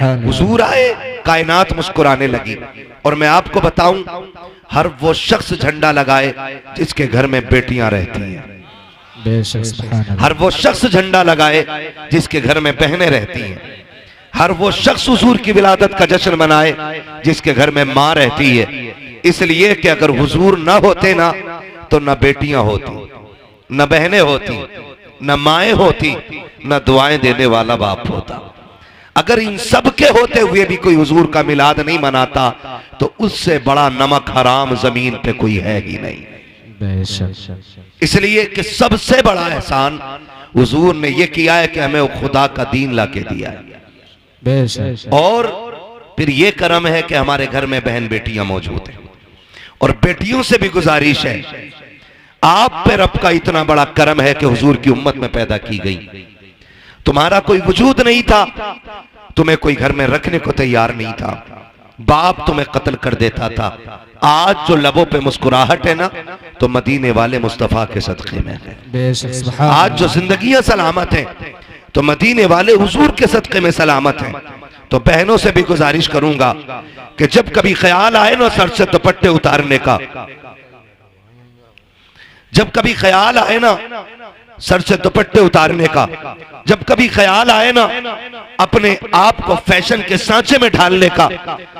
हुजूर आए, कायनात मुस्कुराने लगी। और मैं आपको बताऊं, हर वो शख्स झंडा लगाए जिसके घर में बेटियां रहती हैं। हर वो शख्स झंडा लगाए जिसके घर में बहनें रहती हैं। हर वो शख्स हुजूर की विलादत का जश्न मनाए जिसके घर में माँ रहती है। इसलिए कि अगर हुजूर ना होते ना तो न बेटियां होती, न बहनें होती, न माएँ होती, न दुआएं देने वाला बाप होता। अगर इन सब के होते हुए भी कोई हुजूर का मिलाद नहीं मनाता तो उससे बड़ा नमक हराम जमीन पे कोई है ही नहीं। इसलिए कि सबसे बड़ा एहसान हुजूर ने यह किया है कि हमें खुदा का दीन लाके दिया है। और फिर ये करम है कि हमारे घर में बहन बेटियां मौजूद हैं। और बेटियों से भी गुजारिश है, आप पे रब का इतना बड़ा करम है कि हुजूर की उम्मत में पैदा की गई। तुम्हारा कोई वजूद नहीं था, तुम्हें कोई घर में रखने को तैयार नहीं था, बाप तुम्हें कत्ल कर देता था। आज जो लबों पे मुस्कुराहट है ना, तो मदीने वाले मुस्तफा के सदक़े में है। आज जो जिंदगियां सलामत हैं तो मदीने वाले हुजूर के सदक़े में सलामत हैं। तो बहनों से भी गुजारिश करूंगा कि जब कभी ख्याल आए ना सर से दुपट्टे उतारने का, जब कभी ख्याल आए ना सर से दुपट्टे उतारने का, जब कभी ख्याल आए ना अपने आप को फैशन के सांचे में ढालने का,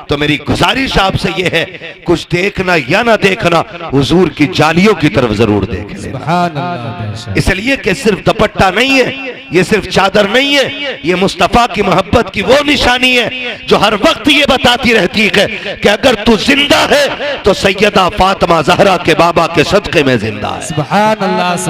तो मेरी गुजारिश आपसे यह है, कुछ देखना या ना देखना, हुजूर की जालियों की तरफ जरूर देख लेना। इसलिए कि सिर्फ दुपट्टा नहीं है, ये सिर्फ चादर नहीं है, ये मुस्तफा की मोहब्बत की वो निशानी है जो हर वक्त ये बताती रहती है कि अगर तू जिंदा है तो सैयदा फातिमा ज़हरा के बाबा के सदक़े में जिंदा है।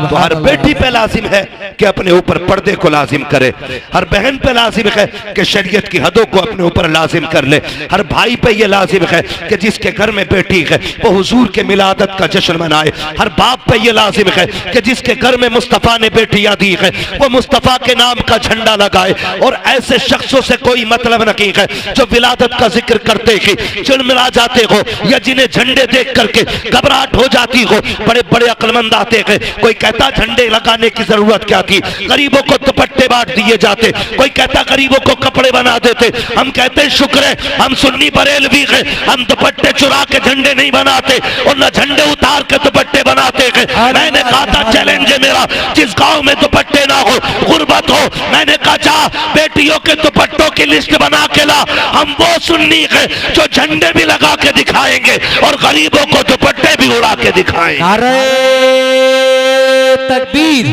तो हर बेटी पे लाजिम है कि अपने ऊपर पर्दे को लाजिम करे। हर बहन पे लाजिम है कि शरीयत की हदों को अपने ऊपर लाजिम कर ले। हर भाई पे ये लाजिम है कि जिसके घर में बेटी है वो हुजूर के मिलादत का जश्न मनाए। हर बाप पे ये लाजिम है कि जिसके घर में मुस्तफा ने बेटियां दी है वो मुस्तफा के नाम का झंडा लगाए। और ऐसे शख्सों से कोई मतलब नहीं है जो विलादत का जिक्र करते ही चिड़मिड़ा जाते हो या जिन्हें झंडे देख करके घबराहट हो जाती हो। बड़े बड़े अक्लमंद आते हैं, कोई कहता झंडे लगाने की जरूरत क्या थी, गरीबों को दुपट्टे बांट दिए जाते, कोई कहता गरीबों को कपड़े बना देते। हम कहते हैं शुक्र है हम सुन्नी बरेलवी हैं, हम दुपट्टे चुरा के झंडे नहीं बनाते और न झंडे उतार के दुपट्टे बनाते हैं। मैंने कहा था चैलेंज है मेरा, जिस गांव में दुपट्टे ना हो, गुर्बत हो, मैंने कहा जा बेटियों के दुपट्टों की लिस्ट बना के ला। हम वो सुन्नी हैं जो झंडे भी लगा के दिखाएंगे और गरीबों को दुपट्टे भी उड़ा के दिखाएंगे। नारे तकबीर,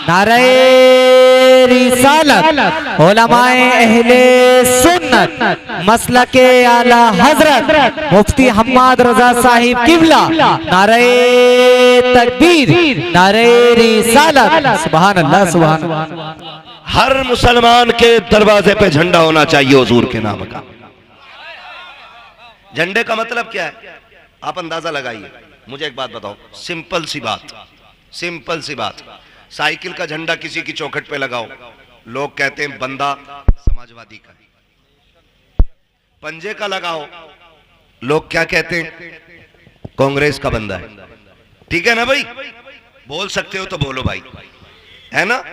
नारे रिसालत, उलमाए अहले सुन्नत, मसलके आला हजरत मुफ्ती हम्माद रजा साहिब किबला, नारे तकबीर, नारे रिसालत। सुभान अल्लाह, सुभान अल्लाह। हर मुसलमान के दरवाजे पे झंडा होना चाहिए हुजूर के नाम का। झंडे का मतलब क्या है आप अंदाजा लगाइए। मुझे एक बात बताओ, सिंपल सी बात, सिंपल सी बात। साइकिल का झंडा किसी की चौखट पे लगाओ, लोग कहते हैं बंदा समाजवादी का। पंजे का लगाओ, लोग क्या कहते हैं, कांग्रेस का बंदा है। ठीक है ना भाई, बोल सकते हो तो बोलो भाई, है ना।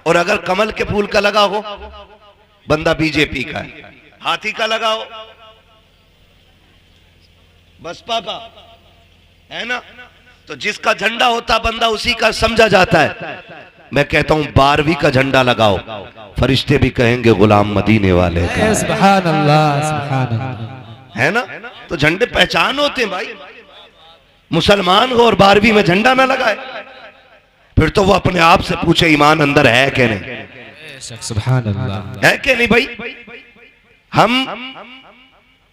और अगर कमल के फूल का लगा हो, बंदा बीजेपी का है। हाथी का लगाओ, बसपा का, है ना। तो जिसका झंडा होता बंदा उसी का समझा जाता है। मैं कहता हूं 12वीं का झंडा लगाओ, फरिश्ते भी कहेंगे गुलाम मदीने वाले का। सुभान अल्लाह, सुभान अल्लाह, है ना। तो झंडे पहचान होते हैं भाई। मुसलमान हो और 12वीं में झंडा ना लगाए, फिर तो वो अपने आप से पूछे ईमान अंदर है कि नहीं। सुभान अल्लाह, है कि नहीं भाई। हम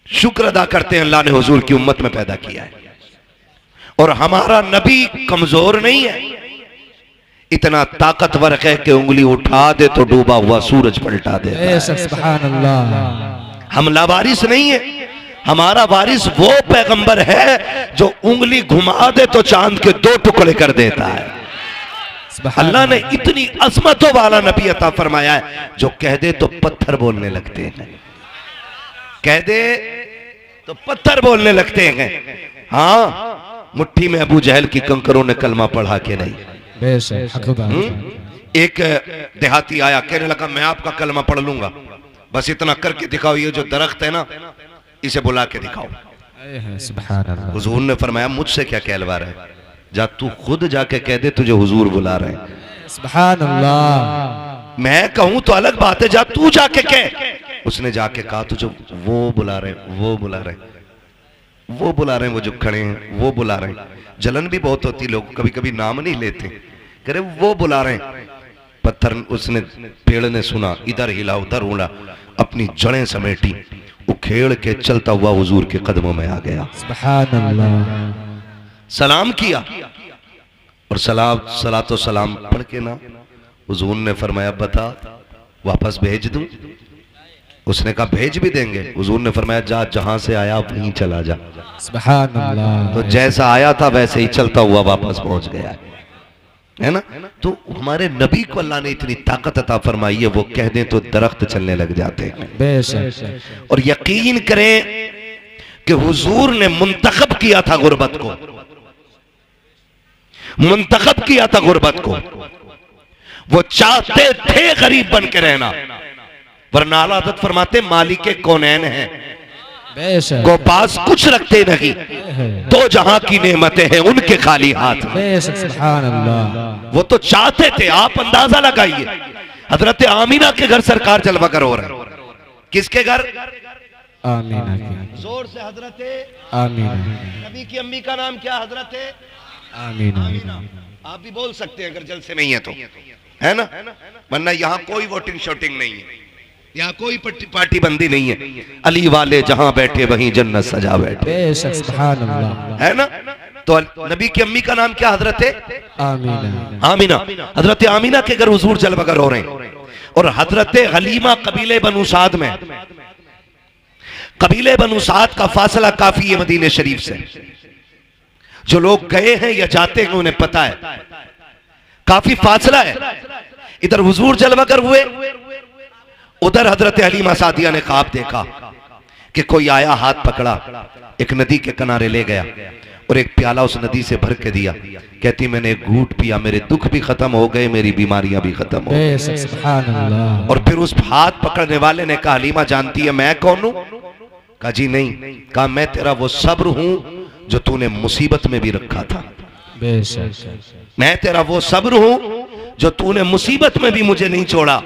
शुक्र अदा करते हैं अल्लाह ने हुजूर की उम्मत में पैदा किया है। और हमारा नबी कमजोर नहीं है, इतना ताकतवर है कि उंगली उठा दे तो डूबा हुआ सूरज पलटा दे। सुभान अल्लाह। हम लावारिस नहीं है, हमारा वारिस वो पैगंबर है जो उंगली घुमा दे तो चांद के 2 टुकड़े कर देता है। अल्लाह ने इतनी अजमतों वाला नबी अता फरमाया है जो कह दे तो पत्थर बोलने लगते हैं, कह दे तो पत्थर बोलने लगते हैं। हाँ, मुट्ठी में अबू जहल की कंकरों ने कलमा पढ़ा के नहीं। एक देहाती आया, कहने लगा मैं आपका कलमा पढ़ लूंगा। बस इतना करके दिखाओ, ये जो दरख्त है ना इसे बुला के दिखाओ। सुभान अल्लाह। हुजूर ने फरमाया मुझसे क्या कहलवा रहा है, जा तू खुद जाके कह दे तुझे हुजूर बुला रहे हैं। सुभान अल्लाह। मैं कहूं तो अलग बात है, जा तू जाके कह। उसने जाके कहा तुझे वो बुला रहे, वो बुला रहे, वो बुला रहे हैं, वो जो खड़े हैं वो बुला रहे हैं। जलन भी बहुत होती, लोग कभी कभी नाम नहीं लेते, कह रहे वो बुला रहे हैं। पत्थर उसने, पेड़ ने सुना, इधर हिला उधर उड़ा, अपनी जड़ें समेटी, उखेड़ के चलता हुआ हुजूर के कदमों में आ गया। सुभान अल्लाह। सलाम किया और सलातो सलाम पढ़ के ना हुजूर ने फरमाया बता वापस भेज दूं? उसने कहा भेज भी देंगे। हुजूर ने फरमाया जा जहां से आया वहीं चला जा। सुभान अल्लाह। तो जैसा आया था वैसे ही चलता हुआ वापस पहुंच गया है ना। तो हमारे नबी को अल्लाह ने इतनी ताकत अता फरमाई है, वो कह दें तो दरख्त चलने लग जाते हैं। बेशक। और यकीन करें कि हुजूर ने मुंतखब किया था गुर्बत को, मुंतखब किया था गुर्बत को। वो चाहते थे गरीब बन के रहना, वरना आला हज़रत फरमाते मालिक कौनैन हैं, को पास कुछ रखते नहीं, दो जहां की नेमतें हैं उनके खाली हाथ में। सुभान अल्लाह। वो तो चाहते थे। आप अंदाजा लगाइए, हजरत आमीना के घर सरकार जलवा कर हो रहे हैं। किसके घर? आमीना की। जोर से हजरत आमीना। नबी की अम्मी का नाम क्या? हजरत आमीना। आप भी बोल सकते हैं अगर जलसे में ही है तो, है ना, वरना यहाँ कोई वोटिंग शोटिंग नहीं है, यहाँ कोई पार्टी बंदी नहीं है। अली वाले जहां बैठे वहीं जन्नत सजा बैठे। सुभान अल्लाह। है ना। तो नबी की अम्मी का नाम क्या? हजरत आमीना। आमीना। हजरत आमीना के घर हुजूर जलवगर हो रहे हैं। और हजरत हलीमा कबीले बनु साद में, कबीले बनु साद का फासला काफी है मदीने शरीफ से। जो लोग गए हैं या जाते हैं उन्हें पता है काफी फासला है। इधर हुजूर जलवगर हुए, उधर हजरत हलीमा सादिया ने ख्वाब देखा कि कोई आया, हाथ पकड़ा, एक नदी के किनारे ले गया और एक प्याला उस नदी से भर के दिया। कहती मैंने एक घूंट पिया, मेरे दुख भी खत्म हो गए, मेरी बीमारियां भी खत्म हो गई। सुभान अल्लाह। और फिर उस हाथ पकड़ने वाले ने कहा हलीमा जानती है मैं कौन हूं? कहा जी नहीं। कहा मैं तेरा वो सब्र हूं जो तूने मुसीबत में भी रखा था। मैं तेरा वो सब्र हूं जो तूने मुसीबत में भी मुझे नहीं छोड़ा।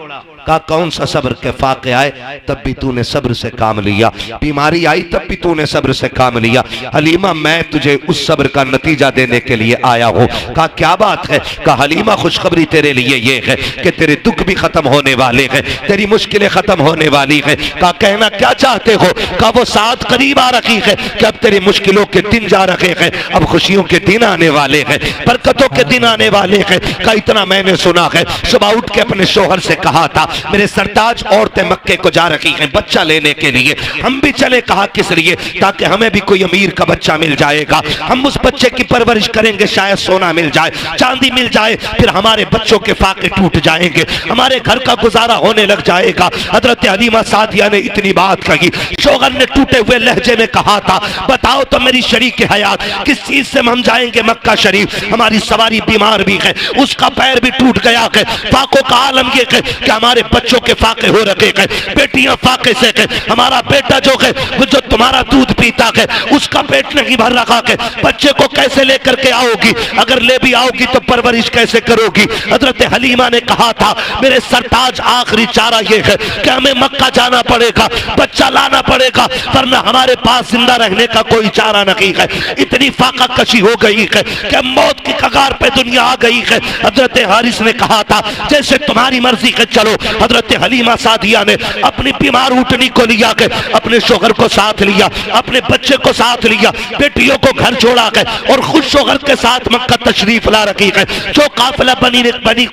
कहा कौन सा सब्र के फाके आए तब भी तूने सब्र से काम लिया, बीमारी आई तब भी तूने सब्र से काम लिया। हलीमा मैं तुझे उस सब्र का नतीजा देने के लिए आया हूं। कहा क्या बात है? कहा हलीमा खुशखबरी तेरे लिए ये है कि तेरे दुख भी खत्म होने वाले हैं, तेरी मुश्किलें खत्म होने वाली है। कहा कहना क्या चाहते हो? कहा वो साथ करीब आ रखी है कि अब तेरी मुश्किलों के दिन जा रहे हैं, अब खुशियों के दिन आने वाले हैं, बरकतों के दिन आने वाले हैं। कहा इतना मैंने सुना है, सुबह उठ के अपने शोहर से कहा था मेरे सरताज औरतें मक्के को जा रही हैं बच्चा लेने के लिए, हम भी चले। कहा किस लिए? ताकि हमें भी कोई अमीर का बच्चा मिल जाएगा, हम उस बच्चे की परवरिश करेंगे, शायद सोना मिल जाए, चांदी मिल जाए, फिर हमारे बच्चों के फाके टूट जाएंगे, हमारे घर का गुजारा होने लग जाएगा। हजरत हलीमा सादिया ने इतनी बात कही। शोहर ने टूटे हुए लहजे में कहा था बताओ तो मेरी शरीक हयात किस चीज से हम जाएंगे मक्का शरीफ? हमारी सवारी बीमार भी है, उसका पैर भी टूट गया है। फाकों का आलम ये है कि हमारे बच्चों के फाके हो रखे हैं, बेटियां फाके से है, हमारा बेटा जो है वो जो तुम्हारा दूध पीता है उसका पेट नहीं भर रखा है, बच्चे को कैसे लेकर के आओगी? अगर ले भी आओगी तो परवरिश कैसे करोगी? हजरत हलीमा ने कहा था मेरे सरताज आखिरी चारा ये है कि हमें मक्का जाना पड़ेगा, बच्चा लाना पड़ेगा, वरना हमारे पास जिंदा रहने का कोई चारा नहीं है। इतनी फाका कशी हो गई है कि मौत की कगार पे दुनिया आ गई है। हजरत हारिस ने कहा था जैसे तुम्हारी मर्जी है चलो। हजरत हलीमा सादिया ने अपनी बीमार ऊँटनी को लिया के अपने शोहर को साथ लिया, अपने बच्चे को साथ लिया, बेटियों को घर छोड़ा के और खुद शोहर के साथ मक्का तशरीफ ला रखी है। जो काफिला बनी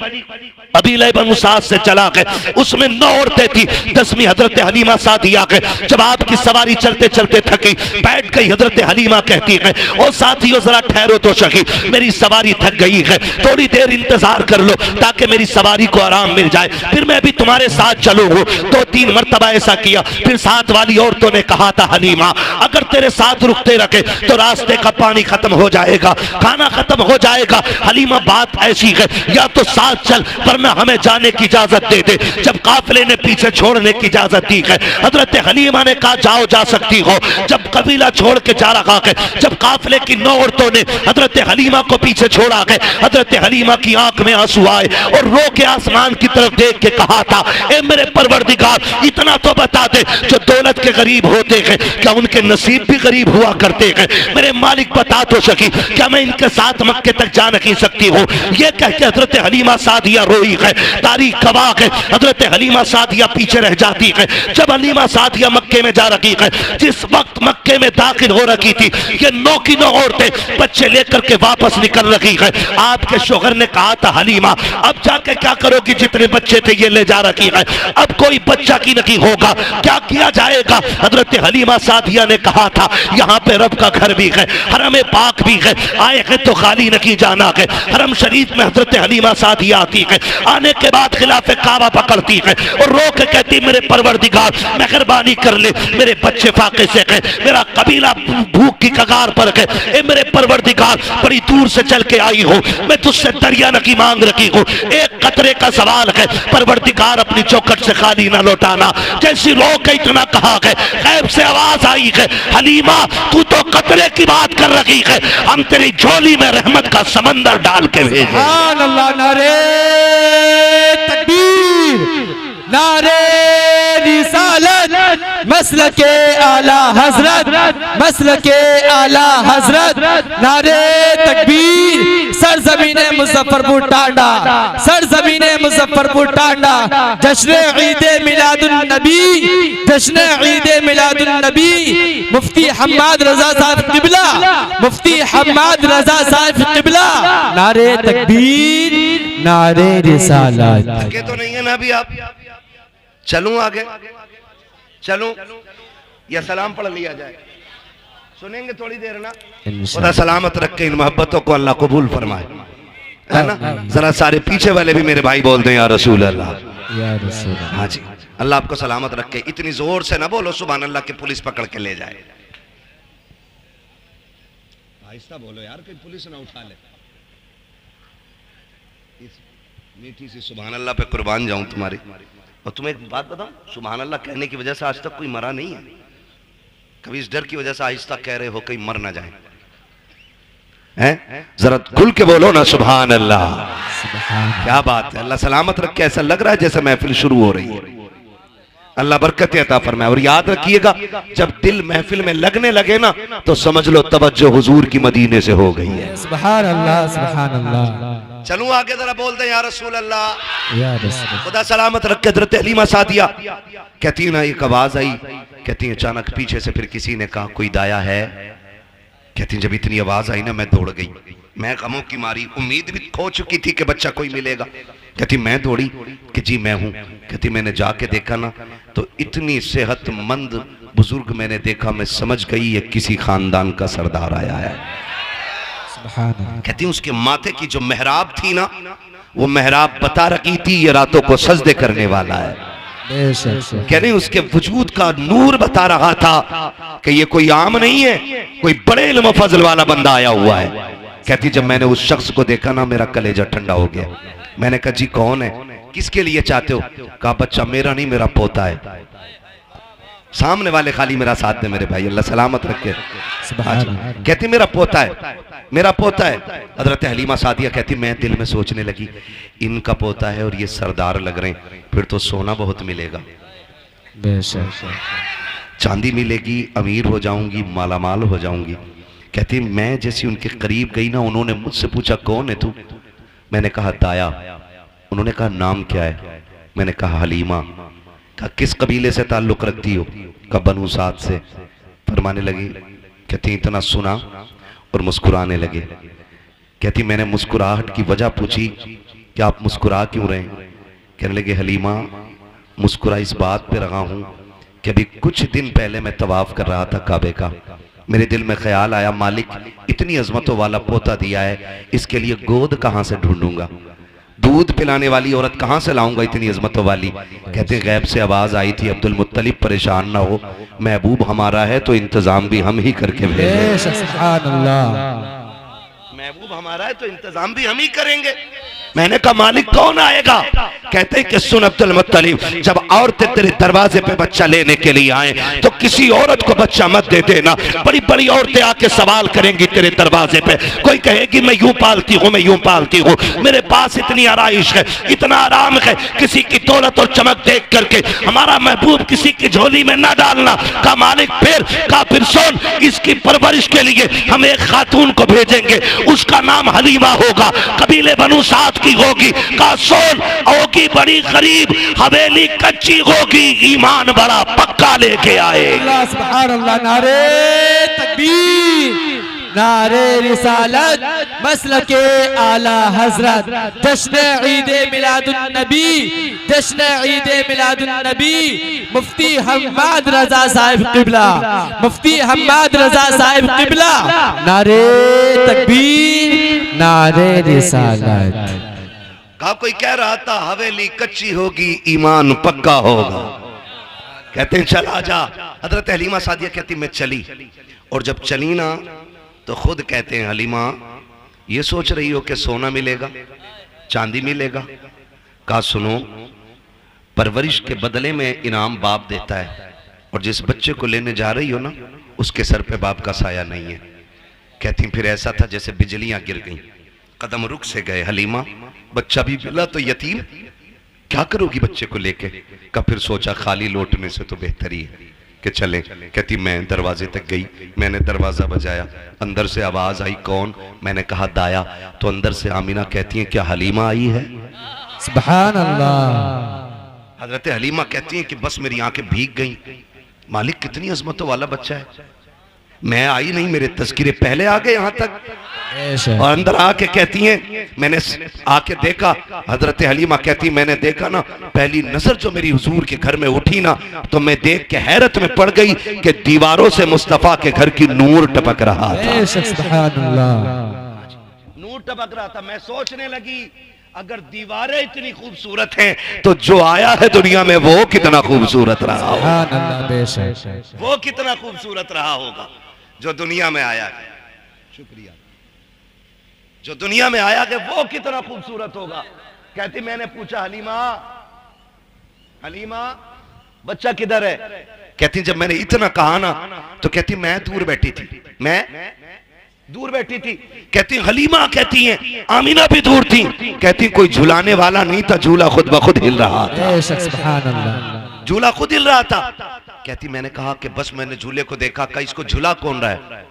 कबीले बनु साद से चला गए उसमें 9 औरतें थी, 10वीं हजरत हलीमा सादिया के। जब आपकी सवारी चलते चलते थकी बैठ गई, हजरत हलीमा कहती है ओ साथियों जरा ठहरो तो सही, मेरी सवारी थक गई है, थोड़ी देर इंतजार कर लो ताकि मेरी सवारी को आराम मिल जाए, फिर मैं भी तुम्हारे साथ चलूंगा। 2-3 मरतबा ऐसा किया। फिर साथ वाली औरतों ने कहा था हलीमा अगर तेरे साथ रुकते रखे तो रास्ते का पानी खत्म हो जाएगा, खाना खत्म हो जाएगा। हलीमा बात ऐसी है या तो साथ चल वरना हमें जाने की इजाजत दे दे। जब काफिले ने पीछे छोड़ने की इजाजत दी है, हजरत हलीमा ने कहा जाओ, जा सकती हो। जब कबीला छोड़ के जा रहा है, जब काफिले की 9 औरतों ने हजरत हलीमा को पीछे छोड़ा है, हजरत हलीमा की आंख में आंसू आए और रो के आसमान की तरफ देख के कहा था ए मेरे परवरदिगार इतना तो बता दे जो दौलत के गरीब होते हैं क्या उनके नसीब भी गरीब हुआ करते हैं? मेरे मालिक बता तो सकी क्या मैं इनके साथ मक्के तक जा नहीं सकती हूँ? ये कह के हजरत हलीमा सादिया रोई है। तारीख गवाह है हजरत हलीमा सादिया पीछे रह जाती है। जब हलीमा सादिया मक्के में जा रही है, जिस वक्त मक्के में दाखिल हो रखी थी, ये 9 की 9 औरतें बच्चे लेकर के वापस निकल रही है। आपके शोहर ने कहा था हलीमा अब जाके क्या करोगी, जितने बच्चे थे ये ले जा रखी है, अब कोई बच्चा की नहीं होगा, क्या किया जाएगा? हजरत हलीमा सादिया ने कहा था यहाँ पे रब का घर भी है, हरम पाक भी है, आए हैं तो खाली नहीं जाना है। हरम शरीफ में हजरत हलीमा सादिया आती है, आने के बाद खिलाफे काबा पकड़ती है और रो के कहती मेरे परवरदिगार मेहरबानी कर ले, मेरे बच्चे फाके से है, मेरा कबीला भूख की कगार पर है। ए मेरे परवरदिगार बड़ी दूर से चल के आई हूँ, मैं तुझसे दरिया नकी मांग रखी हूँ, एक कतरे का सवाल है, परवरदिगार अपनी चौखट से खाली ना लौटाना। जैसी रो के इतना कहा है, गैब से आवाज आई है हलीमा तू तो कतरे की बात कर रही है, हम तेरी झोली में रहमत का समंदर डाल के भेजे। सुभान अल्लाह, नारे तकबीर, नारे रिसालत, मसलके आला हजरत, मसलके आला हजरत, नारे तकबीर, सरजमीने मुजफ्फरपुर टांडा, सरजमीने मुजफ्फरपुर टांडा, जश्न ईद मिलादुन नबी, जश्न ईद मिलादुन नबी, मुफ्ती हम्माद रजा साहब किबला, मुफ्ती हम्माद रजा साहब किबला, नारे तकबीर, नारे रिसालत। आगे तो नहीं है ना अभी आप? चलूं आगे, चलूं या सलाम पढ़ लिया जाए? सुनेंगे थोड़ी देर ना? खुदा सलामत रख के इन मोहब्बतों को अल्लाह कबूल फरमाए, है ना? जरा सारे पीछे वाले भी मेरे भाई बोल दें या रसूल अल्लाह, या रसूल। हाँ जी, अल्लाह आपको सलामत रख के। इतनी जोर से ना बोलो सुभान अल्लाह के पुलिस पकड़ के ले जाए। आहिस्ता बोलो यार, कोई पुलिस ना उठा ले। इस मीठी सी सुभान अल्लाह पे कुर्बान जाऊं तुम्हारी। और तुम्हें एक बात बताऊं, सुभान अल्लाह कहने की वजह से आज तक कोई मरा नहीं है। कभी इस डर की वजह से आहिस्ता कह रहे हो कहीं मर ना जाए, हैं? जरा खुल के बोलो ना सुभान अल्लाह। क्या बात है, अल्लाह सलामत रख के। ऐसा लग रहा है जैसे महफिल शुरू हो रही है। अल्लाह बरकत अता फरमाए। और याद रखिएगा जब दिल महफिल में लगने लगे ना तो समझ लो तवज्जो हुजूर की मदीने से हो गई है। सुभान अल्लाह, सुभान अल्लाह। चलूं आगे, जरा बोल दे या रसूल अल्लाह। या रसूल। खुदा सलामत रख के। हज़रत हलीमा सादिया कहती ना एक आवाज आई, कहती अचानक पीछे से फिर किसी ने कहा कोई दाया है? कहती जब इतनी आवाज आई ना मैं दौड़ गई, मैं गमों की मारी, उम्मीद भी खो चुकी थी कि बच्चा कोई मिलेगा। कहती मैं दौड़ी कि जी मैं हूं। कहती मैंने जाके देखा ना तो इतनी सेहतमंद बुजुर्ग मैंने देखा, मैं समझ गई ये किसी खानदान का सरदार आया है। कहती उसके माथे की जो मेहराब थी ना वो मेहराब बता रही थी ये रातों को सजदे करने वाला है। कह रही उसके वजूद का नूर बता रहा था कि ये कोई आम नहीं है, कोई बड़े इल्म फजल वाला बंदा आया हुआ है। कहती जब मैंने उस शख्स को देखा ना मेरा कलेजा ठंडा हो गया। मैंने कहा जी कौन है, किसके लिए चाहते हो? कहा बच्चा मेरा नहीं मेरा पोता है। सामने वाले खाली मेरा साथ दे मेरे भाई, अल्लाह सलामत रखे। कहती मेरा पोता है, मेरा पोता है। हजरत हलीमा सादिया कहती मैं दिल में सोचने लगी इनका पोता है और ये सरदार लग रहे हैं, फिर तो सोना बहुत मिलेगा, चांदी मिलेगी, अमीर हो जाऊंगी, मालामाल हो जाऊंगी। कहती मैं जैसी उनके करीब गई ना उन्होंने मुझसे पूछा कौन है तू? मैंने कहा दाया। उन्होंने कहा नाम क्या है? मैंने कहा हलीमा। कहा किस कबीले से ताल्लुक रखती हो? कहा बनु साद से। फरमाने लगी, कहती इतना सुना और मुस्कुराने लगे। कहती मैंने मुस्कुराहट की वजह पूछी कि आप मुस्कुरा क्यों रहे? कहने लगे हलीमा मुस्कुरा इस बात पे रहा हूं कि अभी कुछ दिन पहले मैं तवाफ कर रहा था काबे का, मेरे दिल में ख्याल आया मालिक इतनी अजमतों वाला पोता दिया है, इसके लिए गोद कहां से ढूंढूंगा? दूध पिलाने वाली औरत कहाँ से लाऊंगा इतनी अजमतों वाली। कहते गैब से आवाज आई थी, अब्दुल मुत्तलिब परेशान ना हो, महबूब हमारा है तो इंतजाम भी हम ही करके भेजेंगे। सुभान अल्लाह। महबूब हमारा है तो इंतजाम भी हम ही करेंगे। मैंने कहा मालिक कौन आएगा? कहते हैं कि सुन अब्दुल मुत्तलिब, जब औरतें तेरे दरवाजे पे बच्चा लेने के लिए आए तो किसी औरत को बच्चा मत दे देना। बड़ी बड़ी औरतें आके सवाल करेंगी तेरे दरवाजे पे, कोई कहेगी मैं यूं पालती हूँ, मैं यूं पालती हूँ, मेरे पास इतनी आराइश है, इतना आराम है, किसी की दौलत और चमक देख करके हमारा महबूब किसी की झोली में ना डालना। का मालिक फिर सुन, इसकी परवरिश के लिए हम एक खातून को भेजेंगे, उसका नाम हलीमा होगा, कबीले बनु साद की होगी। का सुन, होगी बड़ी गरीब, हवेली कच्ची होगी, ईमान बड़ा पक्का लेके आए। सुभान अल्लाह। नारे तकबीर, नारे रिसालत, मसलके आला हजरत, जश्न ईद मिलादुन नबी, जश्न ईद मिलादुन नबी, मुफ्ती हम्माद रजा साहिब किबला, मुफ्ती हम्माद रजा साहिब किबला। नारे तकबीर, नारे रिसालत। कहा कोई कह रहा था हवेली कच्ची होगी, ईमान पक्का होगा। कहते हैं चल आजा। हजरत हलीमा सादिया कहती मैं चली, और जब चली ना तो खुद कहते हैं हलीमा ये सोच रही हो कि सोना मिलेगा, चांदी मिलेगा? कहा सुनो, परवरिश के बदले में इनाम बाप देता है, और जिस बच्चे को लेने जा रही हो ना उसके सर पे बाप का साया नहीं है। कहती फिर ऐसा था जैसे बिजलियां गिर गईं, कदम रुक से गए। हलीमा बच्चा भी मिला तो यतीम, क्या करोगी बच्चे को लेके? का फिर सोचा खाली लौटने से तो बेहतर ही है कि चले। कहती मैं दरवाजे तक गई, मैंने दरवाजा बजाया, अंदर से आवाज आई कौन? मैंने कहा दाया। तो अंदर से आमीना कहती है क्या हलीमा आई है? सुभान अल्लाह। हजरत हलीमा कहती है कि बस मेरी आंखें भीग गई, मालिक कितनी अजमतों वाला बच्चा है। मैं आई नहीं, मेरे तस्कीरे पहले आ गए यहाँ तक। और अंदर आके कहती हैं मैंने आके देखा। हजरत हलीमा कहती मैंने देखा ना, पहली नजर जो मेरी हुजूर के घर में उठी ना तो मैं देख के हैरत में पड़ गई कि दीवारों से मुस्तफा के घर की नूर टपक रहा था। नूर टपक रहा था। मैं सोचने लगी अगर दीवारें इतनी खूबसूरत हैं तो जो आया है दुनिया में वो कितना खूबसूरत रहा होगा, वो कितना खूबसूरत रहा होगा जो दुनिया में आया है। शुक्रिया। जो दुनिया में आया है वो कितना खूबसूरत होगा। कहती मैंने पूछा हलीमा, हलीमा बच्चा किधर है? कहती जब मैंने इतना कहा ना तो कहती मैं दूर बैठी थी, मैं दूर बैठी थी। कहती हलीमा कहती हैं आमीना भी दूर थी। कहती कोई झुलाने वाला नहीं था, झूला खुद ब खुद हिल रहा था, झूला खुद हिल रहा था। कहती मैंने कहा कि बस मैंने झूले को देखा, का इसको झूला कौन रहा है?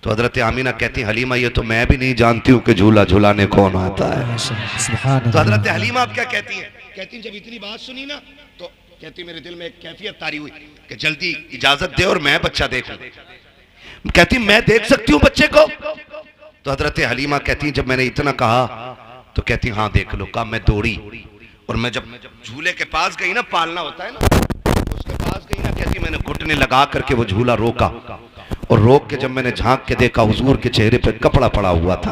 तो हजरत आमीना कहती हलीमा ये तो मैं भी नहीं जानती हूँ कि झूला झुलाने कौन आता है। तो हजरत हलीमा आप क्या कहती हैं? कहती जब इतनी बात सुनी ना तो कहती मेरे दिल में एक कैफियत तारी हुई कि जल्दी इजाजत दे और मैं बच्चा देखूं। कहती मैं देख सकती हूँ बच्चे को? तो हजरत हलीमा कहती जब मैंने इतना कहा तो कहती हाँ देख लो। कहा मैं दौड़ी और मैं जब झूले के पास गई ना, पालना होता है ना, उसके पास गई ना, कहती मैंने घुटने लगा करके वो झूला रोका, और रोक के जब मैंने झांक के देखा हुजूर के चेहरे पे कपड़ा पड़ा हुआ था।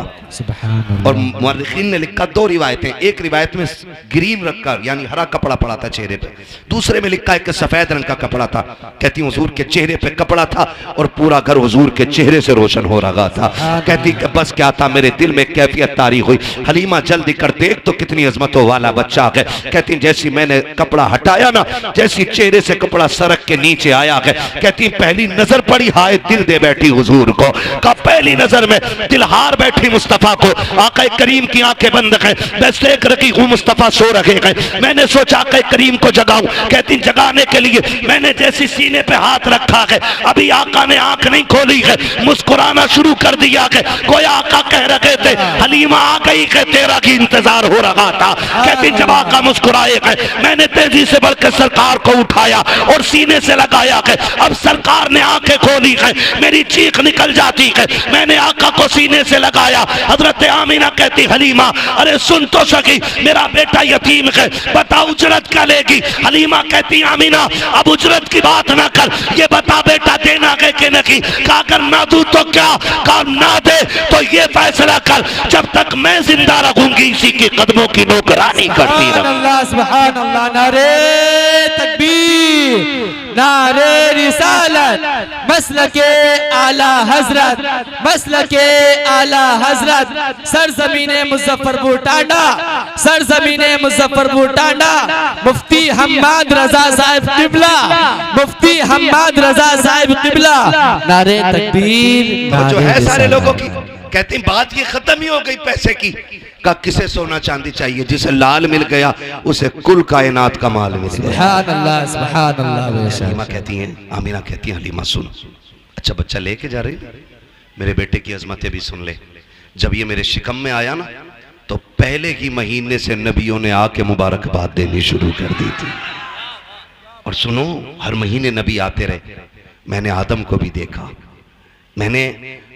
और मुअर्रिखीन ने लिखा दो रिवायतें, एक रिवायत में ग्रीन रखकर यानी हरा कपड़ा पड़ा था चेहरे पे, दूसरे में लिखा है कि सफेद रंग का कपड़ा था। कहती हुजूर के चेहरे पे कपड़ा था और पूरा घर हुजूर के चेहरे से रोशन हो रहा था। कहती कि बस क्या था, मेरे दिल में कैफियत तारी हुई, हलीमा जल्दी कर देख तो कितनी अजमतों वाला बच्चा है। कहती जैसी मैंने कपड़ा हटाया ना, जैसी चेहरे से कपड़ा सरक के नीचे आया है, कहती पहली नजर पड़ी हाय दिल दे बैठी हुजूर को। का पहली नजर में दिल हार बैठी मुस्तफा को। आका करीम की आंखें बंद हैं, बस देख रही हूँ मुस्तफा सो रहे हैं। मैंने सोचा आका करीम को जगाऊं। कहती जगाने के लिए मैंने जैसी सीने पे हाथ रखा है, अभी आका ने आंख नहीं खोली है, मुस्कुराना शुरू कर दिया है। कोई आका कह रहे थे हलीमा आ गई है, तेरा की इंतजार हो रहा था। कहती जब आका मुस्कुराए है, मैंने तेजी से बढ़कर सरकार को उठाया और सीने से लगाया है। अब सरकार ने आंखें खोली है, मेरी चीख निकल जाती है। मैंने आका को सीने से लगाया। हजरत आमीना कहती हलीमा अरे सुन तो सकी, मेरा बेटा यतीम है, बता उजरत क्या लेगी? हलीमा कहती आमीना अब उजरत की बात ना कर, ये बता बेटा देना है कि नहीं? कहा अगर ना दूं तो क्या? कहा ना दे तो ये फैसला कर, जब तक मैं जिंदा रहूंगी इसी के कदमों की नौकरानी करती रहूं। सुभान अल्लाह, नारे तकबीर, नारे रिसालत, मसलके आला हजरत, मसलके आला हजरत, सरजमीने मुजफ्फरपुर टांडा, सरजमीने मुजफ्फरपुर टांडा, मुफ्ती हम्माद रजा साहिब किबला, मुफ्ती हम्माद रजा साहिब किबला, नारे तकबीर। तो जो है सारे लोगों की कहते हैं बात ये खत्म ही हो गई पैसे की। का किसे सोना चांदी चाहिए? जिसे लाल मिल गया उसे कुल कायनात का माल मिल गया। सुभान अल्लाह, सुभान अल्लाह। हलीमा कहती हैं, आमीना कहती हैं, हलीमा सुन, अच्छा बच्चा लेके जा रही, मेरे बेटे की अजमतें भी सुन ले। जब ये मेरे शिकम में आया ना तो पहले ही महीने से नबियों ने आके मुबारकबाद देनी शुरू कर दी थी। और सुनो, हर महीने नबी आते रहे। मैंने आदम को भी देखा, मैंने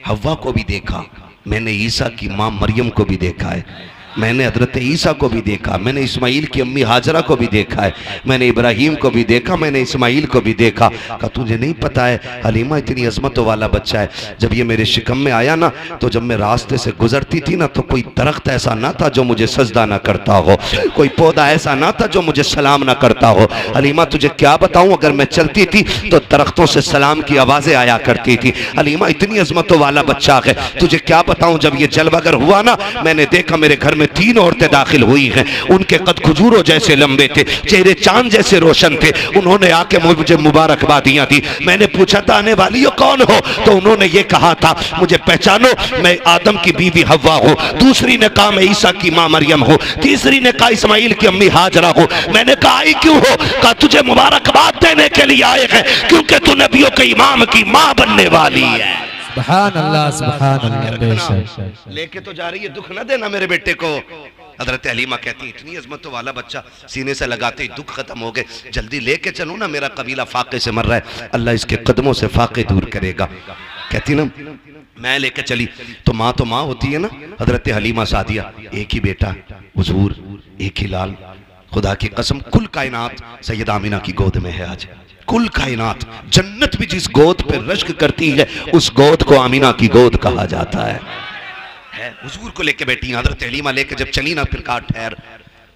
हव्वा को भी देखा, मैंने ईसा की माँ मरियम को भी देखा है, मैंने हजरत ईसा को भी देखा, मैंने इस्माइल की अम्मी हाजरा को भी देखा है, मैंने इब्राहिम को भी देखा, मैंने इस्माइल को भी देखा। कहा तुझे नहीं पता है हलीमा इतनी अजमतों वाला बच्चा है। जब ये मेरे शिकम में आया ना तो जब मैं रास्ते से गुजरती थी ना तो कोई दरख्त ऐसा ना था जो मुझे सजदा ना करता हो, कोई पौधा ऐसा ना था जो मुझे सलाम ना करता हो। हलीमा तुझे क्या बताऊं, अगर मैं चलती थी तो दरख्तों से सलाम की आवाजें आया करती थी। हलीमा इतनी अजमतों वाला बच्चा है, तुझे क्या बताऊं। जब ये जलवागर हुआ ना मैंने देखा मेरे घर में 3 औरतें दाखिल हुई हैं, उनके कद खजूरों जैसे लंबे थे, चेहरे चांद जैसे रोशन थे। उन्होंने आके मुझे मुबारकबादियां दी। मैंने पूछा था आने वाली हो कौन हो, तो उन्होंने ये कहा था मुझे पहचानो, मैं आदम की बीवी हव्वा हूँ। दूसरी ने कहा मैं ईसा की माँ मरियम हूँ। तीसरी ने कहा इस्माइल की अम्मी हाजरा हूँ। मैंने कहा आई क्यों हो? कहा तुझे मुबारकबाद देने के लिए आए हैं क्योंकि तू नबियों के इमाम की माँ बनने वाली है। सुभान अल्लाह, सुभान अल्लाह। लेके तो जा रही है, दुख ना देना मेरे बेटे को। हजरत हलीमा कहती इतनी अजमत वाला बच्चा सीने से लगाते ही दुख खत्म हो गए, जल्दी लेके चलो ना, मेरा कबीला फाके से मर रहा है, अल्लाह इसके कदमों से फाके दूर करेगा। कहती ना मैं लेके चली तो माँ होती है ना। हजरत हलीमा सादिया, एक ही बेटा हुजूर, एक ही लाल, खुदा की कसम कुल कायनात सैयदा आमीना की गोद में है आज। कुल कायनात, जन्नत भी जिस गोद पे रश्क करती है उस गोद को आमीना की गोद कहा जाता है। हुजूर को लेके बैठी हजरत हलीमा, लेके जब चली ना फिर कहा ठहर,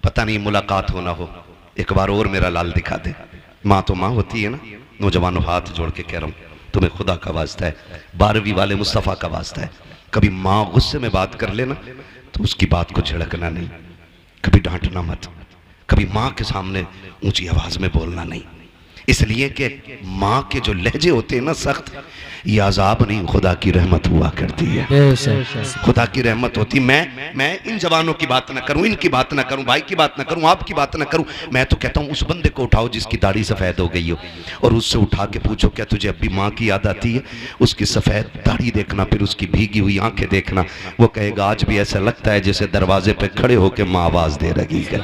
पता नहीं मुलाकात हो ना हो, एक बार और मेरा लाल दिखा दे। माँ तो माँ होती है ना। नौजवानों हाथ जोड़ के कह रहा हूँ तुम्हें खुदा का वास्ता है, 12वीं वाले मुस्तफ़ा का वास्ता है, कभी माँ गुस्से में बात कर लेना तो उसकी बात को झिड़कना नहीं, कभी डांटना मत, कभी माँ के सामने ऊंची आवाज में बोलना नहीं, इसलिए कि माँ के जो लहजे होते हैं ना सख्त, ये अजाब नहीं खुदा की रहमत हुआ करती है, खुदा की रहमत होती। मैं इन जवानों की बात ना करूं, इनकी बात ना करूं, भाई की बात ना करूं, आपकी बात ना करूं, मैं तो कहता हूं उस बंदे को उठाओ जिसकी दाढ़ी सफेद हो गई हो और उससे उठा के पूछो क्या तुझे अब भी माँ की याद आती है? उसकी सफेद दाढ़ी देखना, फिर उसकी भीगी हुई आंखें देखना, वो कहेगा आज भी ऐसा लगता है जैसे दरवाजे पे खड़े होकर माँ आवाज दे रही है।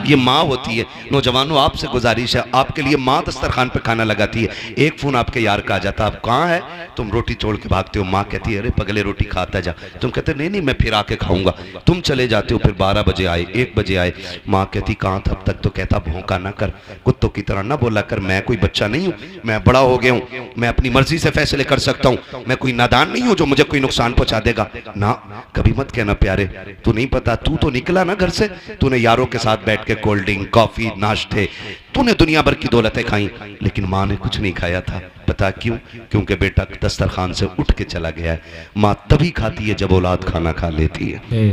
ये माँ होती है। नौजवानों आपसे गुजारिश है, आपके लिए माँ दस्तरखान पे खाना लगाती है, एक फोन आपके यार का आ जाता, आप कहाँ है? तुम रोटी छोड़ के भागते हो, माँ कहती है अरे पगले रोटी खाता जा, तुम कहते नहीं मैं फिर आके खाऊंगा, तुम चले जाते हो, फिर 12 बजे आए, 1 बजे आए, माँ कहती कहाँ था अब तक? तो कहता भौंका ना कर, कुत्तों की तरह ना बोला कर, मैं कोई बच्चा नहीं हूँ, मैं बड़ा हो गया हूँ, मैं अपनी मर्जी से फैसले कर सकता हूँ, मैं कोई नादान नहीं हूँ जो मुझे कोई नुकसान पहुंचा देगा ना। कभी मत कहना प्यारे, तू नहीं पता, तू तो निकला ना घर से, तूने यारों के साथ बैठ के कोल्ड ड्रिंक कॉफी नाश्ते, तूने दुनिया भर की दौलतें खाई, लेकिन माँ ने कुछ नहीं खाया था। पता क्यों? क्योंकि बेटा दस्तरखान से उठ के चला गया है। माँ तभी खाती है जब औलाद खाना खा लेती है,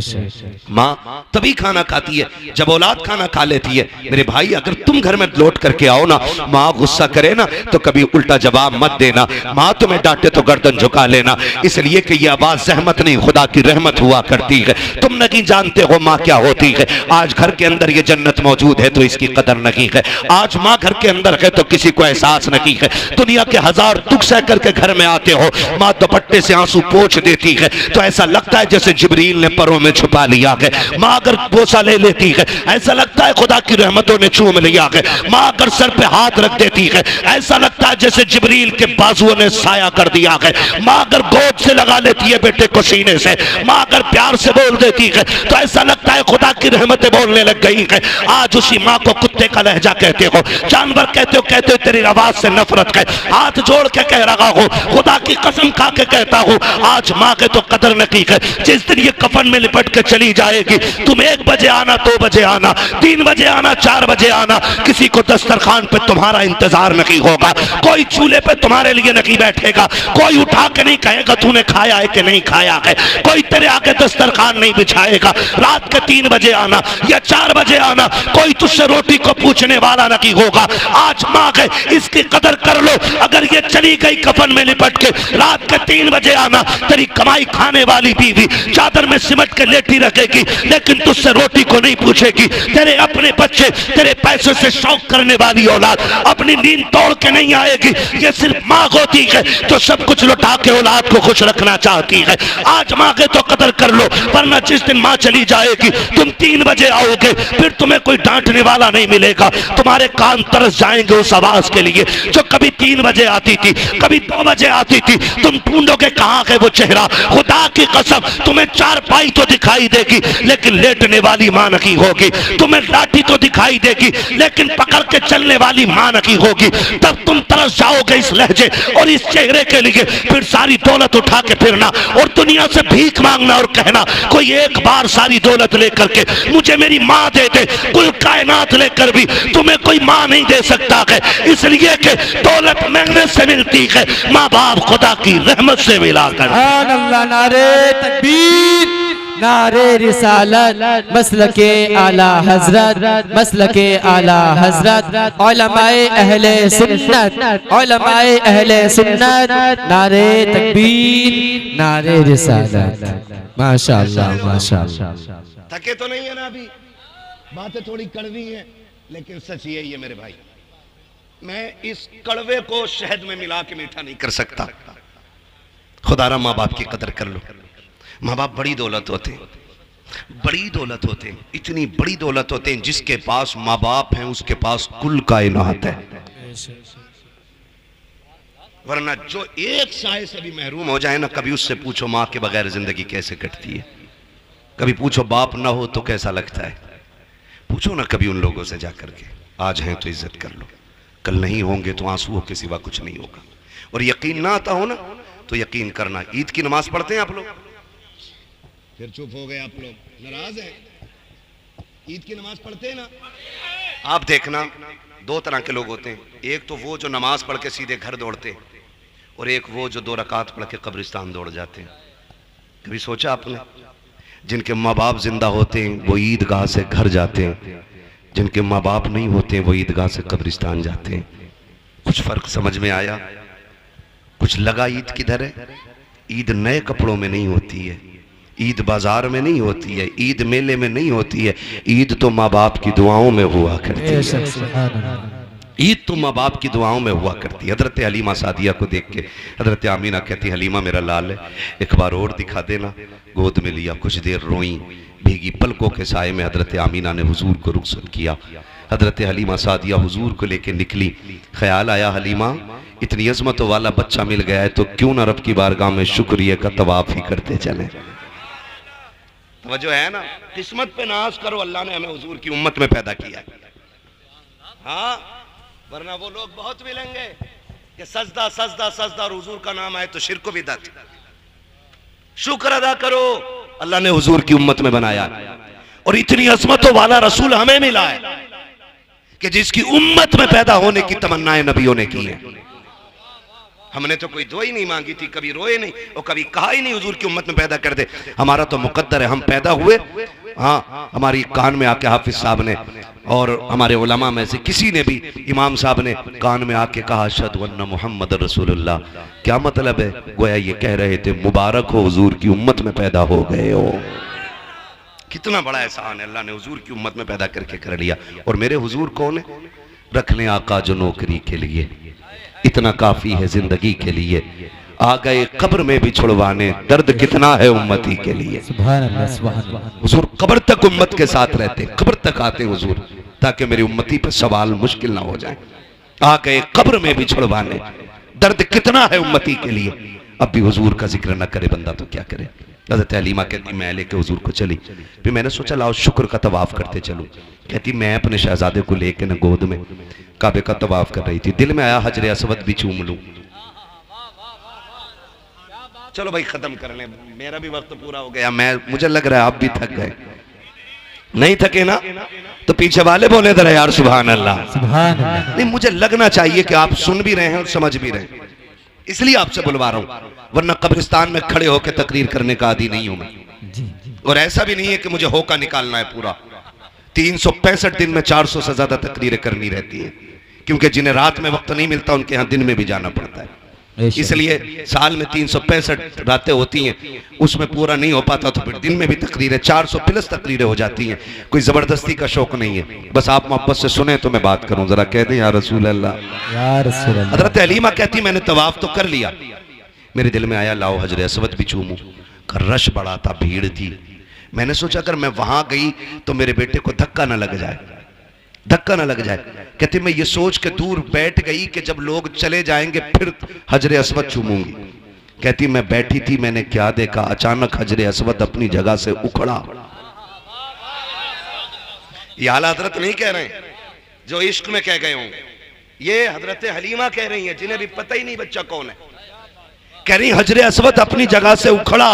माँ तभी खाना खाती है जब औलाद खाना खा लेती है। मेरे भाई अगर तुम घर में लौट करके आओ ना, माँ गुस्सा करे ना तो कभी उल्टा जवाब मत देना, माँ तुम्हें डांटे तो गर्दन झुका लेना, इसलिए कि ये आवाज जहमत नहीं खुदा की रहमत हुआ करती है। तुम नहीं जानते हो माँ क्या होती है। आज घर के अंदर ये जन्नत मौजूद है तो इसकी कदर नहीं है, आज माँ घर के अंदर है तो किसी को एहसास नहीं है। दुनिया के 1000 दुख सह करके घर में आते हो, माँ दुपट्टे से आंसू पोंछ देती है तो ऐसा लगता है जैसे जिब्रील ने परों में छुपा लिया है। माँ अगर बोसा ले लेती है ऐसा लगता है खुदा की रहमतों ने चूम लिया है। माँ अगर सर पे हाथ रख देती है ऐसा लगता है जैसे जिब्रील के बाजुओं ने साया कर दिया है। माँ अगर गोद से लगा लेती है बेटे को सीने से, माँ अगर प्यार से बोल देती है तो ऐसा लगता है खुदा की रहमतें बोलने लग गई है। आज उसी माँ को कुत्ते का लहजा कहते चुके हो, जानवर कहते हो तेरी आवाज से नफरत है। हाथ जोड़ के कह रहा हो, खुदा की कसम खा के कहता हूँ, आज माँ के तो कदर न की है। जिस दिन ये कफन में लिपट के चली जाएगी, तुम 1 बजे आना, 2 बजे आना, 3 बजे आना, 4 बजे आना, किसी को दस्तरखान पे तुम्हारा इंतजार नहीं होगा, कोई चूल्हे पे तुम्हारे लिए नहीं बैठेगा, कोई उठा के नहीं कहेगा तूने खाया है कि नहीं खाया है, कोई तेरे आगे दस्तरखान नहीं बिछाएगा। रात के 3 बजे आना या 4 बजे आना, कोई तुझसे रोटी को पूछने वाला नहीं होगा। आज माँ गए, इसकी कदर कर लो। अगर ये चली गई कफन में लिपट के, रात के 3 बजे आना, तेरी कमाई खाने वाली बीवी चादर में सिमट के लेटी रखेगी, लेकिन तुझसे रोटी को नहीं पूछेगी। तेरे अपने बच्चे, तेरे पैसे से शौक करने वाली औलाद अपनी नींद तोड़ के नहीं आएगी। ये सिर्फ माँ होती है तो सब कुछ लुटा के औलाद को खुश रखना चाहती है। आज माँ के तो कदर कर लो, वरना जिस दिन माँ चली जाएगी, तुम 3 बजे आओगे, फिर तुम्हें कोई डांटने वाला नहीं मिलेगा। तुम्हारे कान तरस जाएंगे उस आवाज के लिए जो कभी 3 बजे आती थी, कभी 2 बजे आती थी। तुम ढूंढोगे कहाँ है वो चेहरा। खुदा की कसम, तुम्हें 4 पाई तो दिखाई देगी, लेकिन लेटने वाली माँ नहीं होगी। तुम्हें लाठी तो दिखाई देगी, लेकिन पकड़ के चलने वाली माँ नहीं होगी। तब तुम तरस जाओगे इस लहजे और इस चेहरे के लिए। फिर सारी दौलत उठा के फिरना और दुनिया से भीख मांगना और कहना कोई एक बार सारी दौलत लेकर के मुझे मेरी माँ दे दे। कुल कायनात लेकर भी तुम्हें कोई माँ नहीं दे सकता है, इसलिए कि दौलत मेहनत से मिलती है, माँ बाप खुदा की रहमत से मिलाकर। अल्लाह, नारे तकबीर, नारे रिसालत, मसलके आला हजरत, मसलके आला हजरत, उलमाए अहले सुन्नत, उलमाए अहले सुन्नत, नारे तकबीर, नारे रिसालत। माशाअल्लाह, माशाअल्लाह। थके तो नहीं है ना अभी? बातें थोड़ी कड़वी हैं, लेकिन सच यही है मेरे भाई, मैं इस कड़वे को शहद में मिला के मीठा नहीं कर सकता। खुदारा माँ बाप की कदर कर लो। माँ बाप बड़ी दौलत होते हैं, बड़ी दौलत होते हैं, इतनी बड़ी दौलत होते हैं, जिसके पास माँ बाप हैं उसके पास कुल कायनात है। वरना जो एक साए से भी महरूम हो जाए ना, कभी उससे पूछो माँ के बगैर जिंदगी कैसे कटती है, कभी पूछो बाप ना हो तो कैसा लगता है, पूछो ना कभी उन लोगों से जाकर के। आज हैं तो इज्जत कर लो, कल नहीं होंगे तो आंसुओं के सिवा कुछ नहीं होगा। और यकीन ना आता हो ना तो यकीन करना, ईद की नमाज पढ़ते हैं आप लोग? फिर चुप हो गए आप लोग, नाराज हैं? ईद की नमाज पढ़ते हैं ना? आप देखना 2 तरह के लोग होते हैं, एक तो वो जो नमाज पढ़ के सीधे घर दौड़ते हैं, और एक वो जो 2 रकात पढ़ के कब्रिस्तान दौड़ जाते हैं। कभी सोचा आपने? जिनके माँ बाप जिंदा होते हैं वो ईदगाह से घर जाते हैं, जिनके माँ बाप नहीं होते वो ईदगाह से कब्रिस्तान जाते हैं। कुछ फर्क समझ में आया? कुछ लगा ईद किधर है? ईद नए कपड़ों में नहीं होती है, ईद बाजार में नहीं होती है, ईद मेले में नहीं होती है, ईद तो माँ बाप की दुआओं में हुआ करती है। ईद तो माँ बाप की दुआओं में हुआ करती है। हजरत हलीमा सादिया को देख के हजरत आमीना कहती, हलीमा मेरा लाल है, एक बार और दिखा देना। गोद में लिया, कुछ देर रोई, भीगी पलकों के साए में हजरत आमीना ने हुजूर को रुखसत किया। हजरत हलीमा सादिया हुजूर को लेके निकली। ख्याल आया, हलीमा इतनी अजमतों वाला बच्चा मिल गया है तो क्यों ना रब की बारगाह में शुक्रिया का तवाफ ही करते चले। तवज्जो है ना? किस्मत पे नाज करो, अल्लाह ने हमें हुजूर की उम्मत में पैदा किया। हाँ, वरना वो लोग बहुत मिलेंगे कि सजदा सजदा सजदा और हुजूर का नाम आए तो शिर्क व बिदअत। शुक्र अदा करो, अल्लाह ने हुजूर की उम्मत में बनाया और इतनी अजमतों वाला रसूल हमें मिला है कि जिसकी उम्मत में पैदा होने की तमन्नाएं नबियों ने की हैं। हमने तो कोई दुआ ही नहीं मांगी थी, कभी रोए नहीं और कभी कहा ही नहीं हुजूर की उम्मत में पैदा कर दे। हमारा तो मुकद्दर है, हम पैदा हुए। हाँ, हमारी कान में आके हाफिज साहब ने और हमारे उलमा में से किसी ने भी, इमाम साहब ने कान में आके कहा अशहदु अन्ना मुहम्मद रसूलुल्लाह। क्या मतलब है? गोया ये कह रहे थे मुबारक हो हुजूर की उम्मत में पैदा हो गए हो। कितना बड़ा एहसान है, अल्लाह ने हुजूर की उम्मत में पैदा करके कर लिया। और मेरे हुजूर कौन है? रख लें आका जो नौकरी के लिए, इतना काफी है जिंदगी के लिए। आ गए कब्र में भी छुड़वाने, दर्द कितना है उम्मती के लिए। सुभान अल्लाह, सुभान अल्लाह। हुजूर कब्र तक उम्मत के साथ रहते, कब्र तक आते हुजूर, ताकि मेरी उम्मती पर सवाल मुश्किल ना हो जाए। आ गए कब्र में भी छुड़वाने, दर्द कितना है उम्मती के लिए। अब भी हुजूर का जिक्र न करे बंदा तो क्या करे। हज़रत हलीमा कहती मैं लेके हुजूर को चली। फिर मैंने सोचा लाओ शुक्र का तवाफ करते चलूं। कहती मैं अपने शहजादे को लेके न गोद में काबे का तवाफ कर रही थी, दिल में आया हजरे असवद भी चूम लूं। चलो भाई खत्म कर लें, मेरा भी वक्त पूरा हो गया। मुझे लग रहा है आप भी थक गए। नहीं थके ना तो पीछे वाले बोले जरा यार सुभान अल्लाह। सुभान अल्लाह। नहीं, मुझे लगना चाहिए कि आप सुन भी रहे हैं और समझ भी रहे हैं, इसलिए आपसे बुलवा रहा हूं, वरना कब्रिस्तान में खड़े होकर तकरीर करने का आदी नहीं हूं मैं। और ऐसा भी नहीं है कि मुझे होका निकालना है पूरा। 365 दिन में 400 से ज्यादा तकरीरें करनी रहती है, क्योंकि जिन्हें रात में वक्त नहीं मिलता उनके यहाँ दिन में भी जाना पड़ता है। इसलिए साल में 365 रातें होती हैं, उसमें पूरा नहीं हो पाता तो फिर दिन में भी तकरीरें 400 प्लस तकरीरें हो जाती हैं। कोई जबरदस्ती का शौक नहीं है, बस आप मोहब्बत से सुने तो मैं बात करूं। जरा कह दें या रसूल अल्लाह या रसूल अल्लाह। हजरत हलीमा कहती मैंने तवाफ तो कर लिया, मेरे दिल में आया लाओ हजरे असवद भी चूमूं। रश बड़ा था, भीड़ थी। मैंने सोचा अगर मैं वहां गई तो मेरे बेटे को धक्का ना लग जाए, धक्का ना लग जाए। कहती मैं ये सोच के दूर बैठ गई कि जब लोग चले जाएंगे फिर हजरे असवद चूमूंगी। कहती मैं बैठी थी, मैंने क्या देखा, अचानक हजरे असवद अपनी जगह से उखड़ा। ये आला हजरत नहीं कह रहे हैं जो इश्क में कह गए होंगे, ये हजरत हलीमा कह रही हैं जिन्हें भी पता ही नहीं बच्चा कौन है। कह रही हजरे असवद अपनी जगह से उखड़ा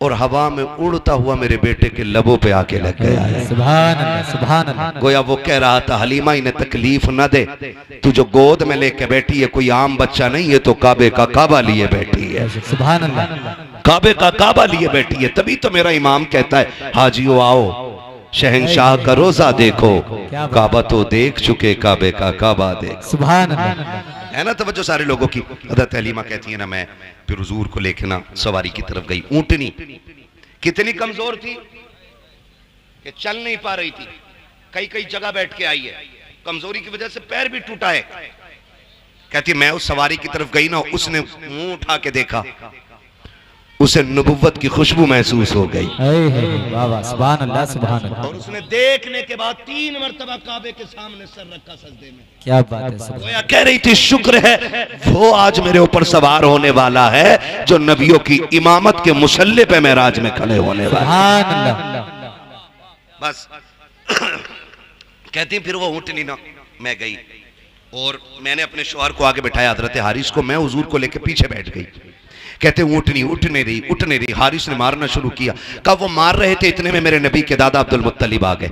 और हवा में उड़ता हुआ मेरे बेटे के लबों पे आके लग गया है। सुभान अल्लाह, सुभान अल्लाह। गोया वो कह रहा था हलीमा इन्हें तकलीफ न दे, तू जो गोद में लेके बैठी है कोई आम बच्चा नहीं है, तो काबे का काबा लिए बैठी है। सुभान अल्लाह। काबे का काबा लिए बैठी है। तभी तो मेरा इमाम कहता है हाजियो आओ शहंशाह का रोजा देखो, काबा तो देख चुके काबे का काबा देख। सुभान अल्लाह। है ना तवज्जो सारे लोगों की। हज़रत हलीमा कहती है ना मैं फिर हुजूर को लेके ना सवारी की तरफ गई। ऊंटनी कितनी कमजोर थी कि चल नहीं पा रही थी, कई कई जगह बैठ के आई है, कमजोरी की वजह से पैर भी टूटा है। कहती मैं उस सवारी की तरफ गई ना, उसने मुंह उठा के देखा, उसे नबुव्वत की खुशबू महसूस हो गई। सुभान अल्लाह, सुभान अल्लाह। और उसने देखने के बाद 3 मरतबा काबे के सामने सर रखा सजदे में। क्या बात है। गोया कह रही थी शुक्र है वो आज मेरे ऊपर सवार होने वाला है जो नबियों की इमामत के मुसल्ले पे मेराज में खड़े होने वाला है। बस कहती फिर वो ऊँटनी ना मैं गई और मैंने अपने शौहर को आगे बैठाया हजरत हारिस को, मैं हुजूर को लेके पीछे बैठ गई। कहते ऊँटनी उठने रही। हारिस ने मारना शुरू किया। कब वो मार रहे थे इतने में मेरे नबी के दादा अब्दुल मुत्तलिब आ गए।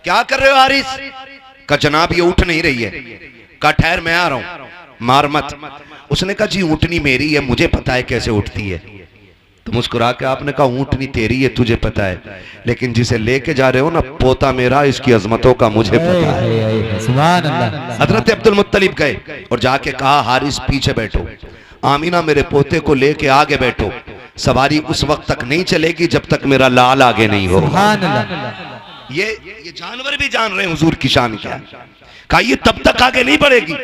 क्या कर रहे हो हारिस? का जनाब ये उठ नहीं रही है। का ठहर मैं आ रहा हूं, मार मत। उसने कहा जी ऊँटनी मेरी है, मुझे पता है कैसे उठती है। तो मुस्कुरा के आपने कहा ऊँटनी तेरी है, तुझे पता है, लेकिन जिसे लेके जा रहे हो ना पोता मेरा, इसकी अजमतों का मुझे पता है। सुभान अल्लाह। हजरत अब्दुल मुत्तलिब गए और जाके कहा हारिस पीछे बैठो, आमीना मेरे पोते को लेके आगे बैठो, सवारी उस वक्त तक नहीं चलेगी जब तक मेरा लाल आगे नहीं हो। ये जानवर भी जान रहे हैं हुजूर की शान क्या है। कहा ये तब तक आगे नहीं बढ़ेगी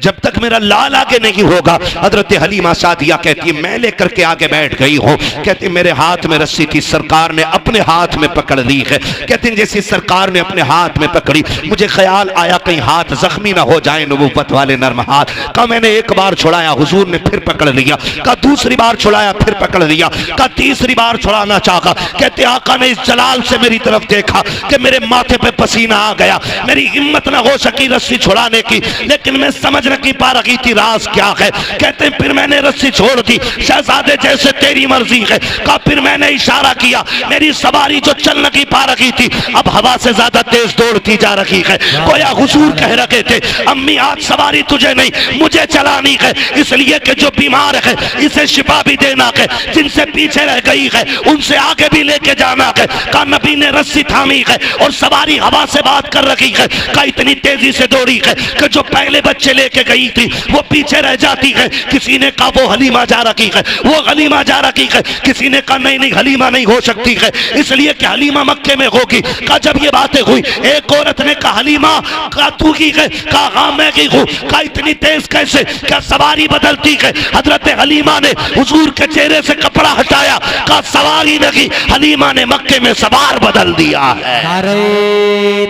जब तक मेरा लाल आगे नहीं होगा। हजरत हलीमा सादिया कहती है मैं लेकर के आगे बैठ गई हूँ। कहती मेरे हाथ में रस्सी थी, सरकार ने अपने हाथ में पकड़ ली है। कहती जैसे सरकार ने अपने हाथ में पकड़ी मुझे ख्याल आया कहीं हाथ जख्मी ना हो जाए, नबुव्वत वाले नर्म हाथ। कहा मैंने एक बार छुड़ाया, हुजूर ने फिर पकड़ लिया। कहा दूसरी बार छुड़ाया, फिर पकड़ लिया। कहा तीसरी बार छुड़ाना चाहा। कहते आका ने इस जलाल से मेरी तरफ देखा कि मेरे माथे पे पसीना आ गया, मेरी हिम्मत ना हो सकी रस्सी छुड़ाने की, लेकिन मैं समझ नहीं पा रही थी राज क्या है। कहते फिर मैंने रस्सी छोड़ दी, शहजादे जैसे तेरी मर्जी है। कहा फिर मैंने इशारा किया, मेरी सवारी जो चल नहीं पा रही थी अब हवा से ज्यादा तेज दौड़ती जा रही है। गोया हुजूर कह रहे थे अम्मी आज सवारी तुझे नहीं मुझे चलानी है, इसलिए कि जो बीमार है इसे शिफा भी देना है, जिनसे पीछे रह गई है उनसे आगे भी लेके जाना है। कहा नबी ने रस्सी थामी है और सवारी हवा से बात कर रही है। कहा इतनी तेजी से दौड़ी है कि जो पहले बच्चे लेके गई थी वो पीछे रह जाती है। किसी ने कहा वो हलीमा जा रही है, वो हलीमा जा रही है। किसी ने कहा नहीं नहीं हलीमा नहीं हो सकती है, इसलिए कि हलीमा मक्के में होगी। कहा जब ये बातें हुई एक औरत ने कहा हलीमा कहा तू की है? कहा हाँ मैं की हूँ। कहा इतनी तेज कैसे? क्या सवारी बदलती है? हजरत हलीमा ने हुजूर के चेहरे से कपड़ा हटाया। कहा सवारी नहीं, हलीमा ने मक्के में सवार बदल दिया है। नारे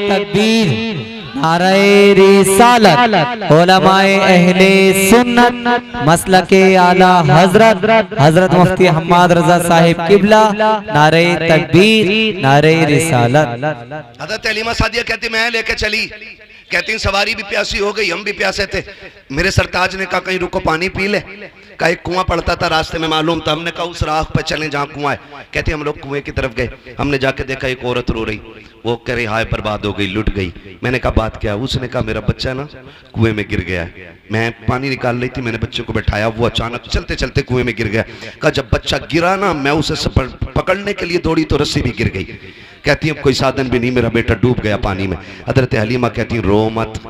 तकबीर, नारे रिसालत उलमाए अहले सुन्नत मसलके आला हजरत मुफ्ती हम्माद रजा साहिब किबला, नारे तकबीर, नारे रिसालत। हज़रत हलीमा सादिया कहती मैं लेके चली, कहती सवारी भी प्यासी हो गई, हम भी प्यासे थे। मेरे सरताज ने कहा कहीं रुको पानी पी ले। का एक कुआं पड़ता था रास्ते में मालूम था, हमने कहा उस राह पे चलें जहाँ कुआं है। कहते हम लोग कुएं की तरफ गए, हमने जाके देखा एक औरत रो रही। वो कह रही हाय बर्बाद हो गई, लुट गई। मैंने कहा बात क्या? उसने कहा मेरा बच्चा ना कुएं में गिर गया है। मैं पानी निकाल रही थी, मैंने बच्चे को बैठाया, वो अचानक चलते चलते कुएं में गिर गया। कहा जब बच्चा गिरा ना मैं उसे पकड़ने के लिए दौड़ी तो रस्सी भी गिर गई। कहती अब कोई साधन भी नहीं, मेरा बेटा डूब गया पानी में। हजरत हलीमा कहती रो मत,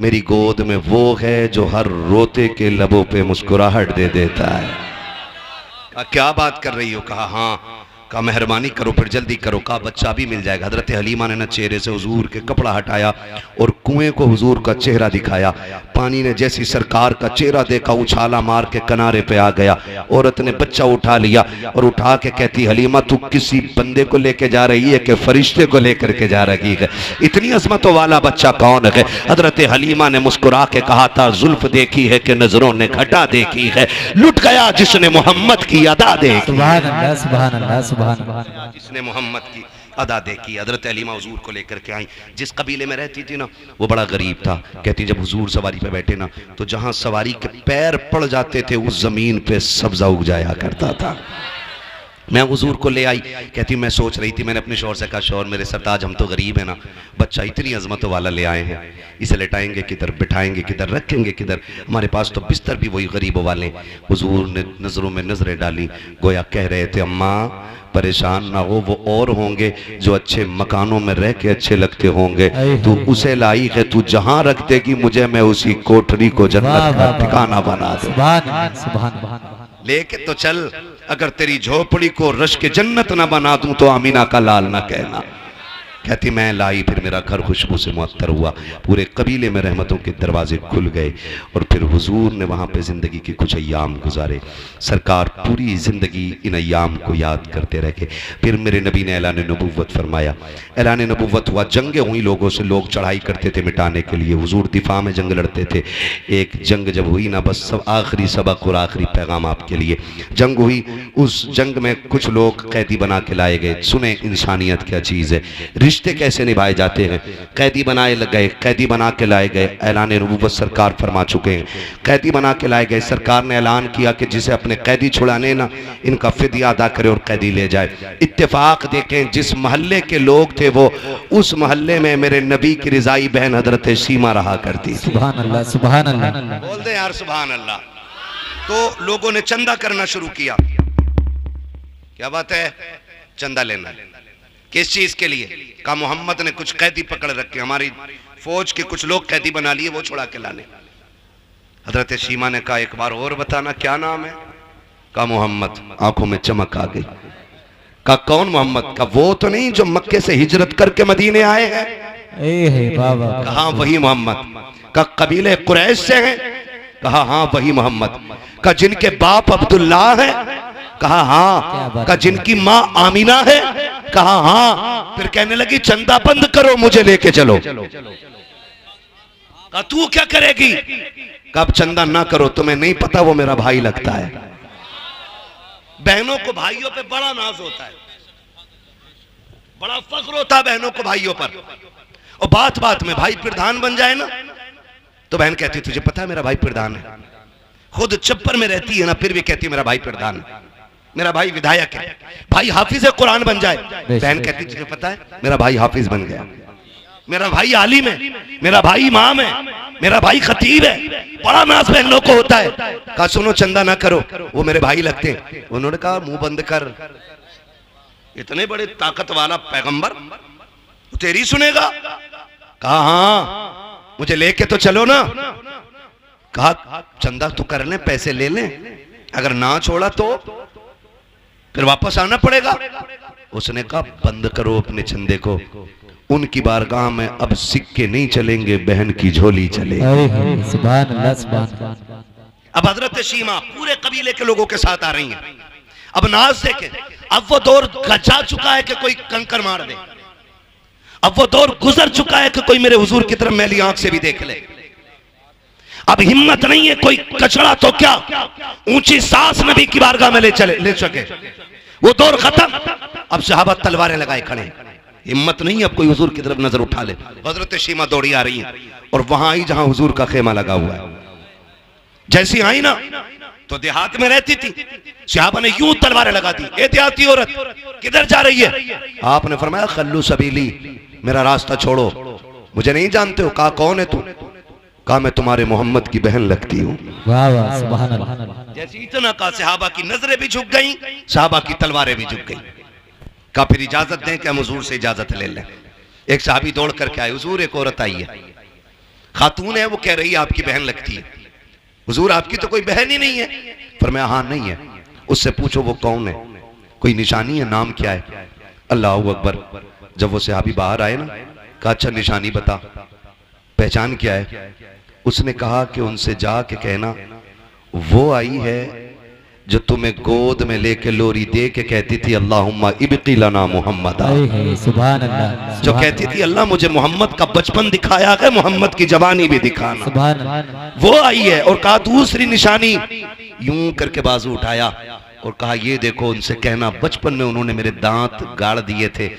मेरी गोद में वो है जो हर रोते के लबों पे मुस्कुराहट दे देता है। क्या बात कर रही हो? कहा हाँ। कहा मेहरबानी करो फिर जल्दी करो। कहा बच्चा भी मिल जाएगा। हजरत हलीमा ने ना चेहरे से हुजूर के कपड़ा हटाया और कुएं को हुजूर का चेहरा दिखाया। पानी ने जैसी सरकार का चेहरा देखा उछाला मार के किनारे पे आ गया। औरत ने बच्चा उठा लिया और उठा के कहती हलीमा तू किसी बंदे को लेके जा रही है कि फरिश्ते को लेकर के जा रही है? इतनी अजमतों वाला बच्चा कौन है? हजरत हलीमा ने मुस्कुरा के कहा था जुल्फ देखी है कि नजरों ने घटा देखी है, लुट गया जिसने मोहम्मद की अदा देखी। सुभान अल्लाह, सुभान अल्लाह, सुभान अल्लाह। जिसने मोहम्मद की अदा देखी। हजरत हलीमा हुजूर को लेकर के आई। जिस कबीले में रहती थी ना वो बड़ा गरीब था। कहती जब हुजूर सवारी पे बैठे ना तो जहां सवारी के पैर पड़ जाते थे उस जमीन पे सब्जा उग जाया करता था। मैं हुजूर को ले आई। कहती मैं सोच रही थी, मैंने अपने शौहर से कहा शौहर मेरे सरताज हम तो गरीब है ना, बच्चा इतनी अजमतों वाला ले आए हैं, इसे लेटाएंगे किधर, बिठाएंगे किधर, रखेंगे किधर? हमारे पास तो बिस्तर भी वही गरीबों वाले। हुजूर ने नजरों में नजरें डाली, गोया कह रहे थे अम्मा परेशान ना हो, वो और होंगे जो अच्छे मकानों में रह के अच्छे लगते होंगे, तू उसे लाई है, तू जहां रख देगी मुझे मैं उसी कोठरी को जन्नत का ठिकाना बना दूं। लेके तो चल, अगर तेरी झोपड़ी को रश के जन्नत ना बना दूं तो आमीना का लाल ना कहना। कहती मैं लाई, फिर मेरा घर खुशबू से मुअत्तर हुआ। पूरे कबीले में रहमतों के दरवाजे खुल गए और फिर हुजूर ने वहाँ पे ज़िंदगी के कुछ अय्याम गुजारे। सरकार पूरी ज़िंदगी इन अय्याम को याद करते रहे। फिर मेरे नबी ने ऐलान नबूवत फरमाया। ऐलान नबूवत हुआ, जंगें हुई लोगों से, लोग चढ़ाई करते थे मिटाने के लिए। हुजूर दिफा में जंग लड़ते थे। एक जंग जब हुई ना, बस सब आखिरी सबक और आखिरी पैगाम आपके लिए। जंग हुई, उस जंग में कुछ लोग कैदी बना के लाए गए। सुने इंसानियत क्या चीज़ है, रिश्ते कैसे निभाए जाते हैं। कैदी बनाए गए, कैदी बना के लाए गए। ऐलान नबूवत सरकार फरमा चुके हैं, कैदी बना के लाए गए। सरकार ने ऐलान किया कि जिसे अपने कैदी छुड़ाने ना इनका फिदिया अदा करे और कैदी ले जाए। इत्तेफाक देखें जिस मोहल्ले के लोग थे वो उस मोहल्ले में मेरे नबी की रिजाई बहन हजरत सीमा रहा करती। सुभान अल्लाह, सुभान अल्लाह। बोल दे यार सुभान अल्लाह। तो लोगों ने चंदा करना शुरू किया। क्या बात है? चंदा लेना। किस चीज के लिए? कहा मोहम्मद ने कुछ कैदी पकड़ रखे, हमारी फौज के कुछ लोग कैदी बना लिए, वो छुड़ा के लाने। हजरत सीमा ने कहा एक बार और बताना क्या नाम है? कहा मोहम्मद। आंखों में चमक आ गई। कहा कौन मोहम्मद? का वो तो नहीं जो मक्के से हिजरत करके मदीने आए हैं? कहा वही मोहम्मद। का कबीले कुरैश से हैं? कहा हाँ वही मोहम्मद। का जिनके बाप अब्दुल्ला है? कहा हाँ। का जिनकी माँ आमीना है? कहा हाँ। फिर कहने लगी चंदा बंद करो, मुझे लेके चलो। कहा तू क्या करेगी? कब चंदा ना करो, तुम्हें नहीं पता वो मेरा भाई लगता है। बहनों को भाइयों पे बड़ा नाज होता है, बड़ा फख्र होता है बहनों को भाइयों पर। और बात बात में भाई प्रधान बन जाए ना तो बहन कहती तुझे पता है मेरा भाई प्रधान है। खुद चप्पर में रहती है ना फिर भी कहती मेरा भाई प्रधान है, मेरा भाई विधायक है। भाई हाफिज कुरान बन जाए, बहन कहती तुझे पता है मेरा भाई हाफिज बन गया, मेरा भाई आलिम है, मेरा भाई इमाम है, मेरा भाई खतीब है। बड़ा नाज बहनों को होता है। कहा सुनो चंदा ना करो, वो मेरे भाई लगते हैं। उन्होंने कहा मुंह बंद कर, इतने बड़े ताकत वाला पैगंबर तेरी सुनेगा? कहा हाँ मुझे लेके तो चलो ना। कहा चंदा तो कर ले, पैसे ले ले, अगर ना छोड़ा तो फिर वापस आना पड़ेगा। उसने कहा बंद करो अपने चंदे को, उनकी बारगाह में अब सिक्के नहीं चलेंगे, बहन की झोली चलेगी। सुभान अल्लाह, सुभान अल्लाह। अब हजरत शीमा पूरे कबीले के लोगों के साथ आ रही हैं। अब नाज देखे, अब वो दौर जा चुका है कि कोई कंकर मार दे। अब वो दौर गुजर चुका है कि कोई मेरे हुजूर की तरफ मैली आंख से भी देख ले। अब हिम्मत नहीं है, कोई कचड़ा तो क्या ऊंची सांस नबी की बारगाह में ले सके। वो दौर खत्म। अब सहाबा तलवारें लगाए खड़े, हिम्मत नहीं है अब कोई हुजूर की तरफ नजर उठा ले। हजरत शीमा दौड़ी आ रही है और वहां आई जहां हुजूर का खेमा लगा हुआ है। जैसी आई ना तो देहात में रहती थी, सहाबा ने यूं तलवारें लगा दी, ए देहाती औरत किधर जा रही है? आपने फरमाया खल्लू सबीली, मेरा रास्ता छोड़ो, मुझे नहीं जानते हो। कहा कौन है तू? कहा मैं तुम्हारे मोहम्मद की बहन लगती हूँ। वाह वाह सुभान अल्लाह। जैसे इतना कहा सहाबा की नजरें भी झुक गई, सहाबा की तलवारें भी झुक गई। कहा फिर इजाजत दें कि हम हुजूर से इजाजत ले लें। एक सहाबी दौड़ करके आए, हुजूर एक औरत आई है, खातून है, वो कह रही है आपकी बहन लगती है। हुजूर आपकी तो कोई बहन ही नहीं है। फरमाया हाँ नहीं है। उससे पूछो वो कौन है, कोई निशानी है, नाम क्या है? अल्लाह अकबर। जब वो सहाबी बाहर आए ना, कहा अच्छा निशानी बता, पहचान क्या है? उसने कहा कि उनसे जाके कहना वो आई है जो तुम्हें गोद में लेके लोरी दे के कहती थी अल्लाहुम्मा इब्की लना मोहम्मद। सुभान अल्लाह। जो कहती थी अल्लाह मुझे मोहम्मद का बचपन दिखाया है, मोहम्मद की जवानी भी दिखाना। सुभान अल्लाह। वो आई है। और कहा दूसरी निशानी, यूं करके बाजू उठाया और कहा ये देखो, उनसे कहना बचपन में उन्होंने मेरे दांत गाड़ दिए थे,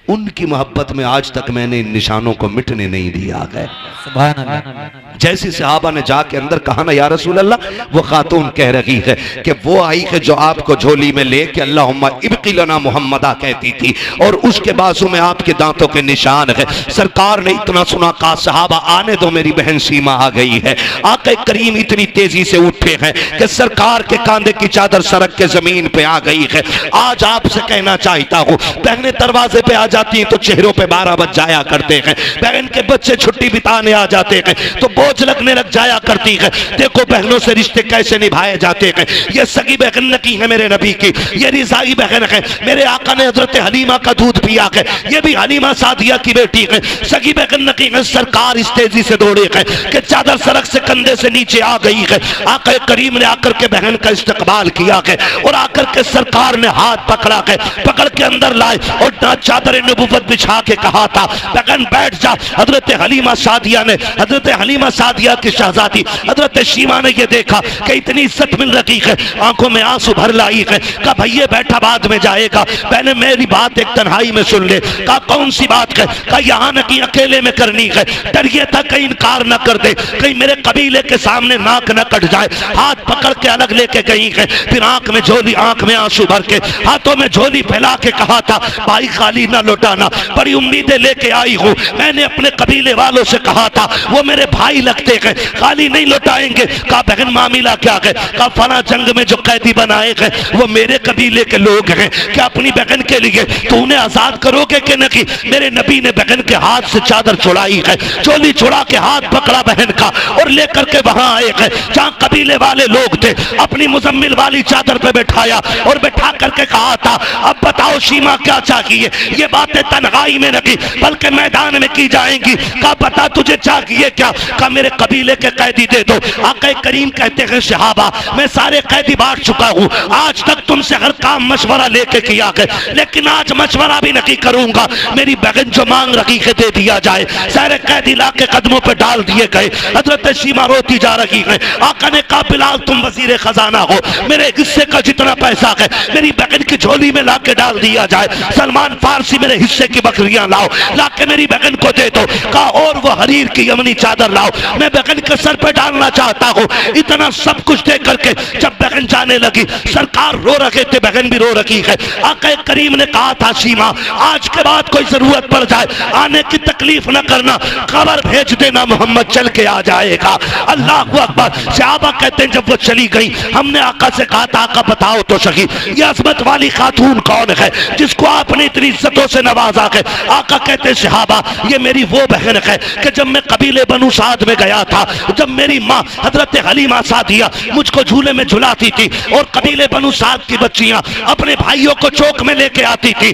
उनकी मोहब्बत में आज तक मैंने इन निशानों को मिटने नहीं दिया है। सुभान अल्लाह। जैसी सहाबा ने जाके अंदर कहा ना या रसूल अल्लाह, वो खातून कह रही है कि वो आई है जो आपको झोली में लेके अल्लाहुम्मा इब्की लना मोहम्मदा कहती थी और उसके बाजू में आपके दांतों के निशान है। सरकार ने इतना सुना, कहा सहाबा आने दो, मेरी बहन सीमा आ गई है। आका करीम इतनी तेजी से उठे हैं कि सरकार के कांधे की चादर सरक के जमीन पे आ गई है। आज आपसे कहना चाहता हूँ, बहनें दरवाजे पे आ जाती हैं तो चेहरों पे 12 बज जाया करते हैं, बहन के बच्चे छुट्टी बिताने आ जाते हैं तो बोझ लगने लग जाया करती है। देखो बहनों से रिश्ते कैसे निभाए जाते हैं। ये सगी बहन नकी है मेरे नबी की, ये रिजाई बहन है, मेरे आका ने हजरत हलीमा का दूध पिया है, ये भी हलीमा सादिया की बेटी है, सगी बहन नकी है। सरकार इस तेजी से दौड़े है कि चादर सरक से कंधे से नीचे आ गई है। आका करीम ने आकर के बहन का इस्तकबाल किया है और आकर के सरकार ने हाथ पकड़ा है, पकड़ के अंदर लाए और चादर नबूवत बिछा के कहा था बहन बैठ जा। हजरत हलीमा सादिया ने, हजरत हलीमा सादिया की शहजादी हजरत शीमा ने ये देखा कि इतनी इज्जत मिल रही है, आंखों में आंसू भर लाई है। कहा भैया बैठा बाद में जाएगा। मैंने मेरी बात एक तन्हाई में सुन ले। कहा कौन सी बात है? कहा यहाँ न की अकेले में करनी है। डर ये था कहीं इनकार न कर दे, कहीं मेरे कबीले के सामने नाक न कट जाए। हाथ पकड़ के अलग लेके गई है, फिर आंख में झोली, आंख में आंसू भर के, हाथों में झोली फैला के कहा था भाई खाली ना लौटाना, बड़ी उम्मीदें लेके आई हूँ। मैंने अपने कबीले वालों से कहा था वो मेरे भाई लगते हैं, खाली नहीं लौटाएंगे। कहा बहन मामला क्या है? कहा फला जंग में जो कैदी बनाए गए वो मेरे कबीले के लोग हैं, क्या अपनी बहन के लिए तो उन्हें आजाद करोगे कि नहीं? मेरे नबी ने बहन के हाथ से चादर छुड़ाई है, चोली छुड़ा के हाथ पकड़ा बहन का और लेकर के वहां आए गए जहां कबीले वाले लोग थे। अपनी मुजम्मिल वाली चादर पे बैठाया और बैठा करके कहा था अब बताओ शीमा क्या चाहिए? ये बातें तन्हाई में नहीं बल्कि मैदान में की जाएंगी। कहा बता तुझे चाहिए क्या? कहा मेरे कबीले के कैदी दे दो। आका करीम कहते हैं सहाबा मैं सारे कैदी बांट चुका हूँ, आज तक तुमसे हर काम मशवरा लेके किया है, लेकिन आज मशवरा भी नहीं करूंगा। मेरी बहन जो मांग रही है दे दिया जाए। सारे कैदी ला के कदमों पे डाल दिए गए। हजरत शीमा रोती जा रही है। आका ने कहा बिलाल तुम वजीर खजाना हो, मेरे हिस्से का जितना पैसा है मेरी बहन की झोली में ला के डाल दिया जाए। सलमान फारसी मेरे हिस्से की बकरियां लाओ, ला के मेरी बहन को दे दो। कहा और वो हरीर की यमनी चादर लाओ, मैं बहन के सर पे डालना चाहता हूँ। इतना सब कुछ दे करके जब बहन जाने लगी, सरकार रो रहे थे, बहन भी रो रही है। आका करीम ने कहा था सीमा आज के बाद कोई जरूरत पड़ जाए आने की तकलीफ न करना, खबर भेज देना, मोहम्मद चल के आ जाएगा। अल्लाह अकबर। सहाबा कहते हैं जब वो चली गई हमने आका से कहा था आका बताओ तो सही ये अजमत वाली खातून कौन है जिसको आपने इतनी इज्जतों से नवाजा है? आका कहते हैं सहाबा ये मेरी वो बहन है कि जब मैं कबीले बनु साद में गया था, जब मेरी माँ हजरत हलीमा सादिया मुझको झूले में झुलाती थी और कबीले बनु साद की बच्चियां अपने भाइयों को चौक में लेके आती थी।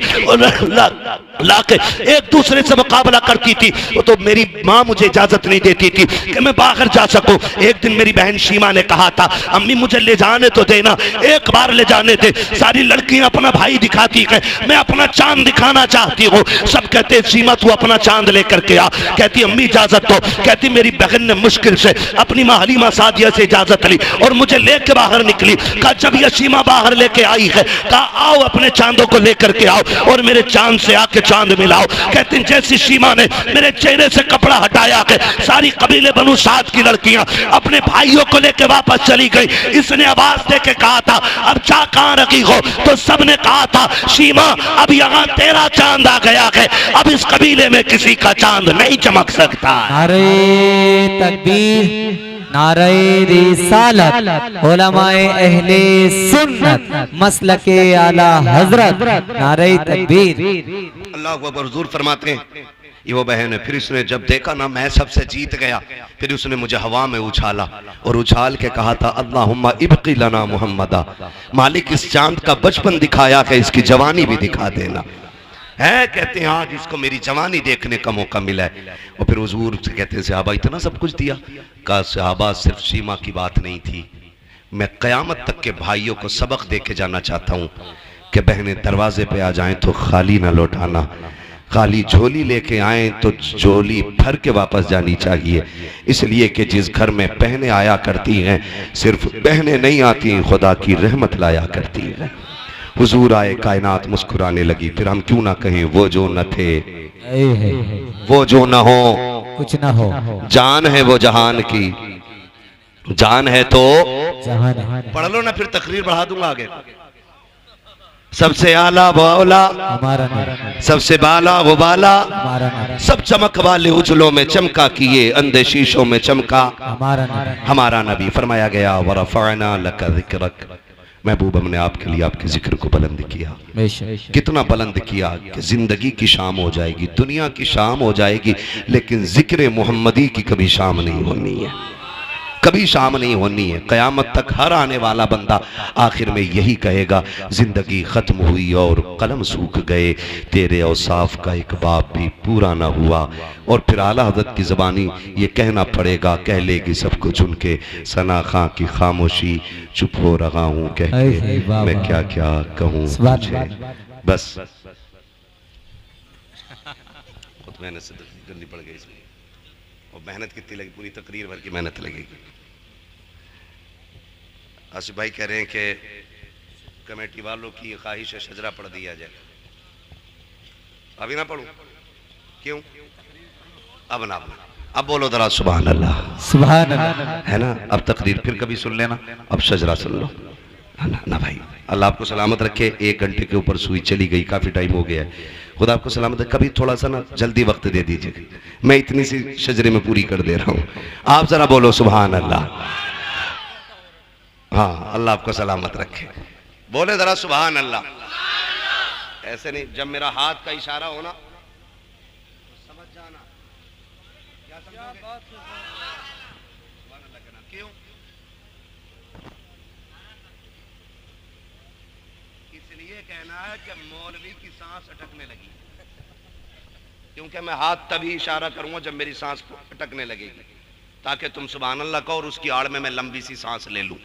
लाके एक दूसरे से मुकाबला करती थी। तो मेरी माँ मुझे इजाजत नहीं देती थी कि मैं बाहर जा सकूं। एक दिन मेरी बहन शीमा ने कहा था, अम्मी मुझे ले जाने तो देना, एक बार ले जाने दे। सारी लड़कियां अपना भाई दिखाती हैं, मैं अपना चांद दिखाना चाहती हूँ। सब कहते हैं शीमा तू अपना चांद लेकर के आ। कहती अम्मी इजाजत दो। कहती मेरी बहन ने मुश्किल से अपनी माँ हलीमा सादिया से इजाजत ली और मुझे लेके बाहर निकली। कहा जब यह शीमा बाहर लेके आई है, कहा आओ अपने चांदों को लेकर के आओ और मेरे चांद से आके चांद मिलाओ। कहती जैसी शीमा ने मेरे चेहरे से कपड़ा हटाया के सारी कबीले बनु साद की लड़कियां अपने भाइयों को लेकर वापस चली गई। इसने आवाज दे के कहा था अब चा कहां रखी हो, तो सबने कहा था शीमा अब यहाँ तेरा चांद आ गया है, अब इस कबीले में किसी का चांद नहीं चमक सकता। नारे तकबीर, नारे रिसालत, उलमाए अहले सुन्नत, मसलके आला हजरत, नारे तकबीर। अल्लाह अकबर। हुजूर फरमाते हैं ये वो बहन है। फिर उसने जब देखा ना मैं सबसे जीत गया, फिर उसने मुझे हवा में उछाला और उछाल के कहा था अल्लाहुम्मा इब्की लना मुहम्मदा, मालिक इस चांद का बचपन दिखाया है, इसकी जवानी भी दिखा देना है। कहते हैं आज इसको मेरी जवानी देखने का मौका मिला है। और फिर हुजूर से कहते हैं सहाबा इतना सब कुछ दिया। कहा सहाबा सिर्फ शीमा की बात नहीं थी, मैं कयामत तक के भाइयों को सबक दे के जाना चाहता हूँ कि बहनें दरवाजे पे आ जाएं तो खाली ना लौटाना, खाली झोली लेके आए तो झोली भर के वापस जानी चाहिए। इसलिए कि जिस घर में बहनें आया करती हैं सिर्फ बहनें नहीं आती, खुदा की रहमत लाया करती हैं। हुजूर आए, कायनात मुस्कुराने लगी। फिर हम क्यों ना कहें वो जो न थे, वो जो न हो, कुछ ना हो, जान है वो जहान की, जान है तो जहान। पढ़ लो ना, फिर तकरीर बढ़ा दूंगा आगे। सबसे आला वो औला, हमारा नारा, सबसे बाला वो बाला, हमारा नारा, सब चमक वाले उजलों में चमका किए, अंधे शीशों में चमका हमारा नारा। हमारा नबी। फरमाया गया वरफ़अना लका ज़िक्रक, महबूब हमने आपके लिए आपके जिक्र को बुलंद किया। बेशक कितना बुलंद किया कि जिंदगी की शाम हो जाएगी, दुनिया की शाम हो जाएगी, लेकिन जिक्र मोहम्मदी की कभी शाम नहीं होनी है, कभी शाम नहीं होनी है। क़यामत तक हर आने वाला बंदा आखिर में यही कहेगा जिंदगी खत्म हुई और कलम सूख गए, तेरे औसाफ का एक बाब भी पूरा ना हुआ। और फिर आला हज़रत की ज़बानी ये कहना पड़ेगा, कह लेगी सब कुछ उनके, सना खां की खामोशी, चुप हो रहा हूँ कह के मैं क्या क्या कहूँ तुझे। बस बहुत मेहनत से करनी पड़ गई इसमें, और मेहनत कितनी लगी, पूरी तकरीर भर की मेहनत लगेगी। आसिफ भाई कह रहे हैं कि कमेटी वालों की ख्वाहिश है शजरा पढ़ दिया जाए। अभी ना पढ़ूं? क्यों? अब ना, अब बोलो जरा सुभान अल्लाह, सुभान अल्लाह, है ना। अब तकरीर फिर कभी सुन लेना, अब शजरा सुन लो, है ना भाई। अल्लाह आपको सलामत रखे। 1 घंटे के ऊपर सुई चली गई, काफी टाइम हो गया है। खुदा आपको सलामत रखे। कभी थोड़ा सा ना जल्दी वक्त दे दीजिए, मैं इतनी सी शजरे में पूरी कर दे रहा हूँ। आप जरा बोलो सुभान अल्लाह। हाँ, अल्लाह आपको सलामत रखे। बोले जरा सुभान अल्लाह। ऐसे नहीं, जब मेरा हाथ का इशारा होना समझ जाना, क्या समझोगे? क्यों? इसलिए कहना है कि मौलवी की सांस अटकने लगी, क्योंकि मैं हाथ तभी इशारा करूंगा जब मेरी सांस अटकने लगेगी, ताकि तुम सुभान अल्लाह कहो और उसकी आड़ में मैं लंबी सी सांस ले लूं।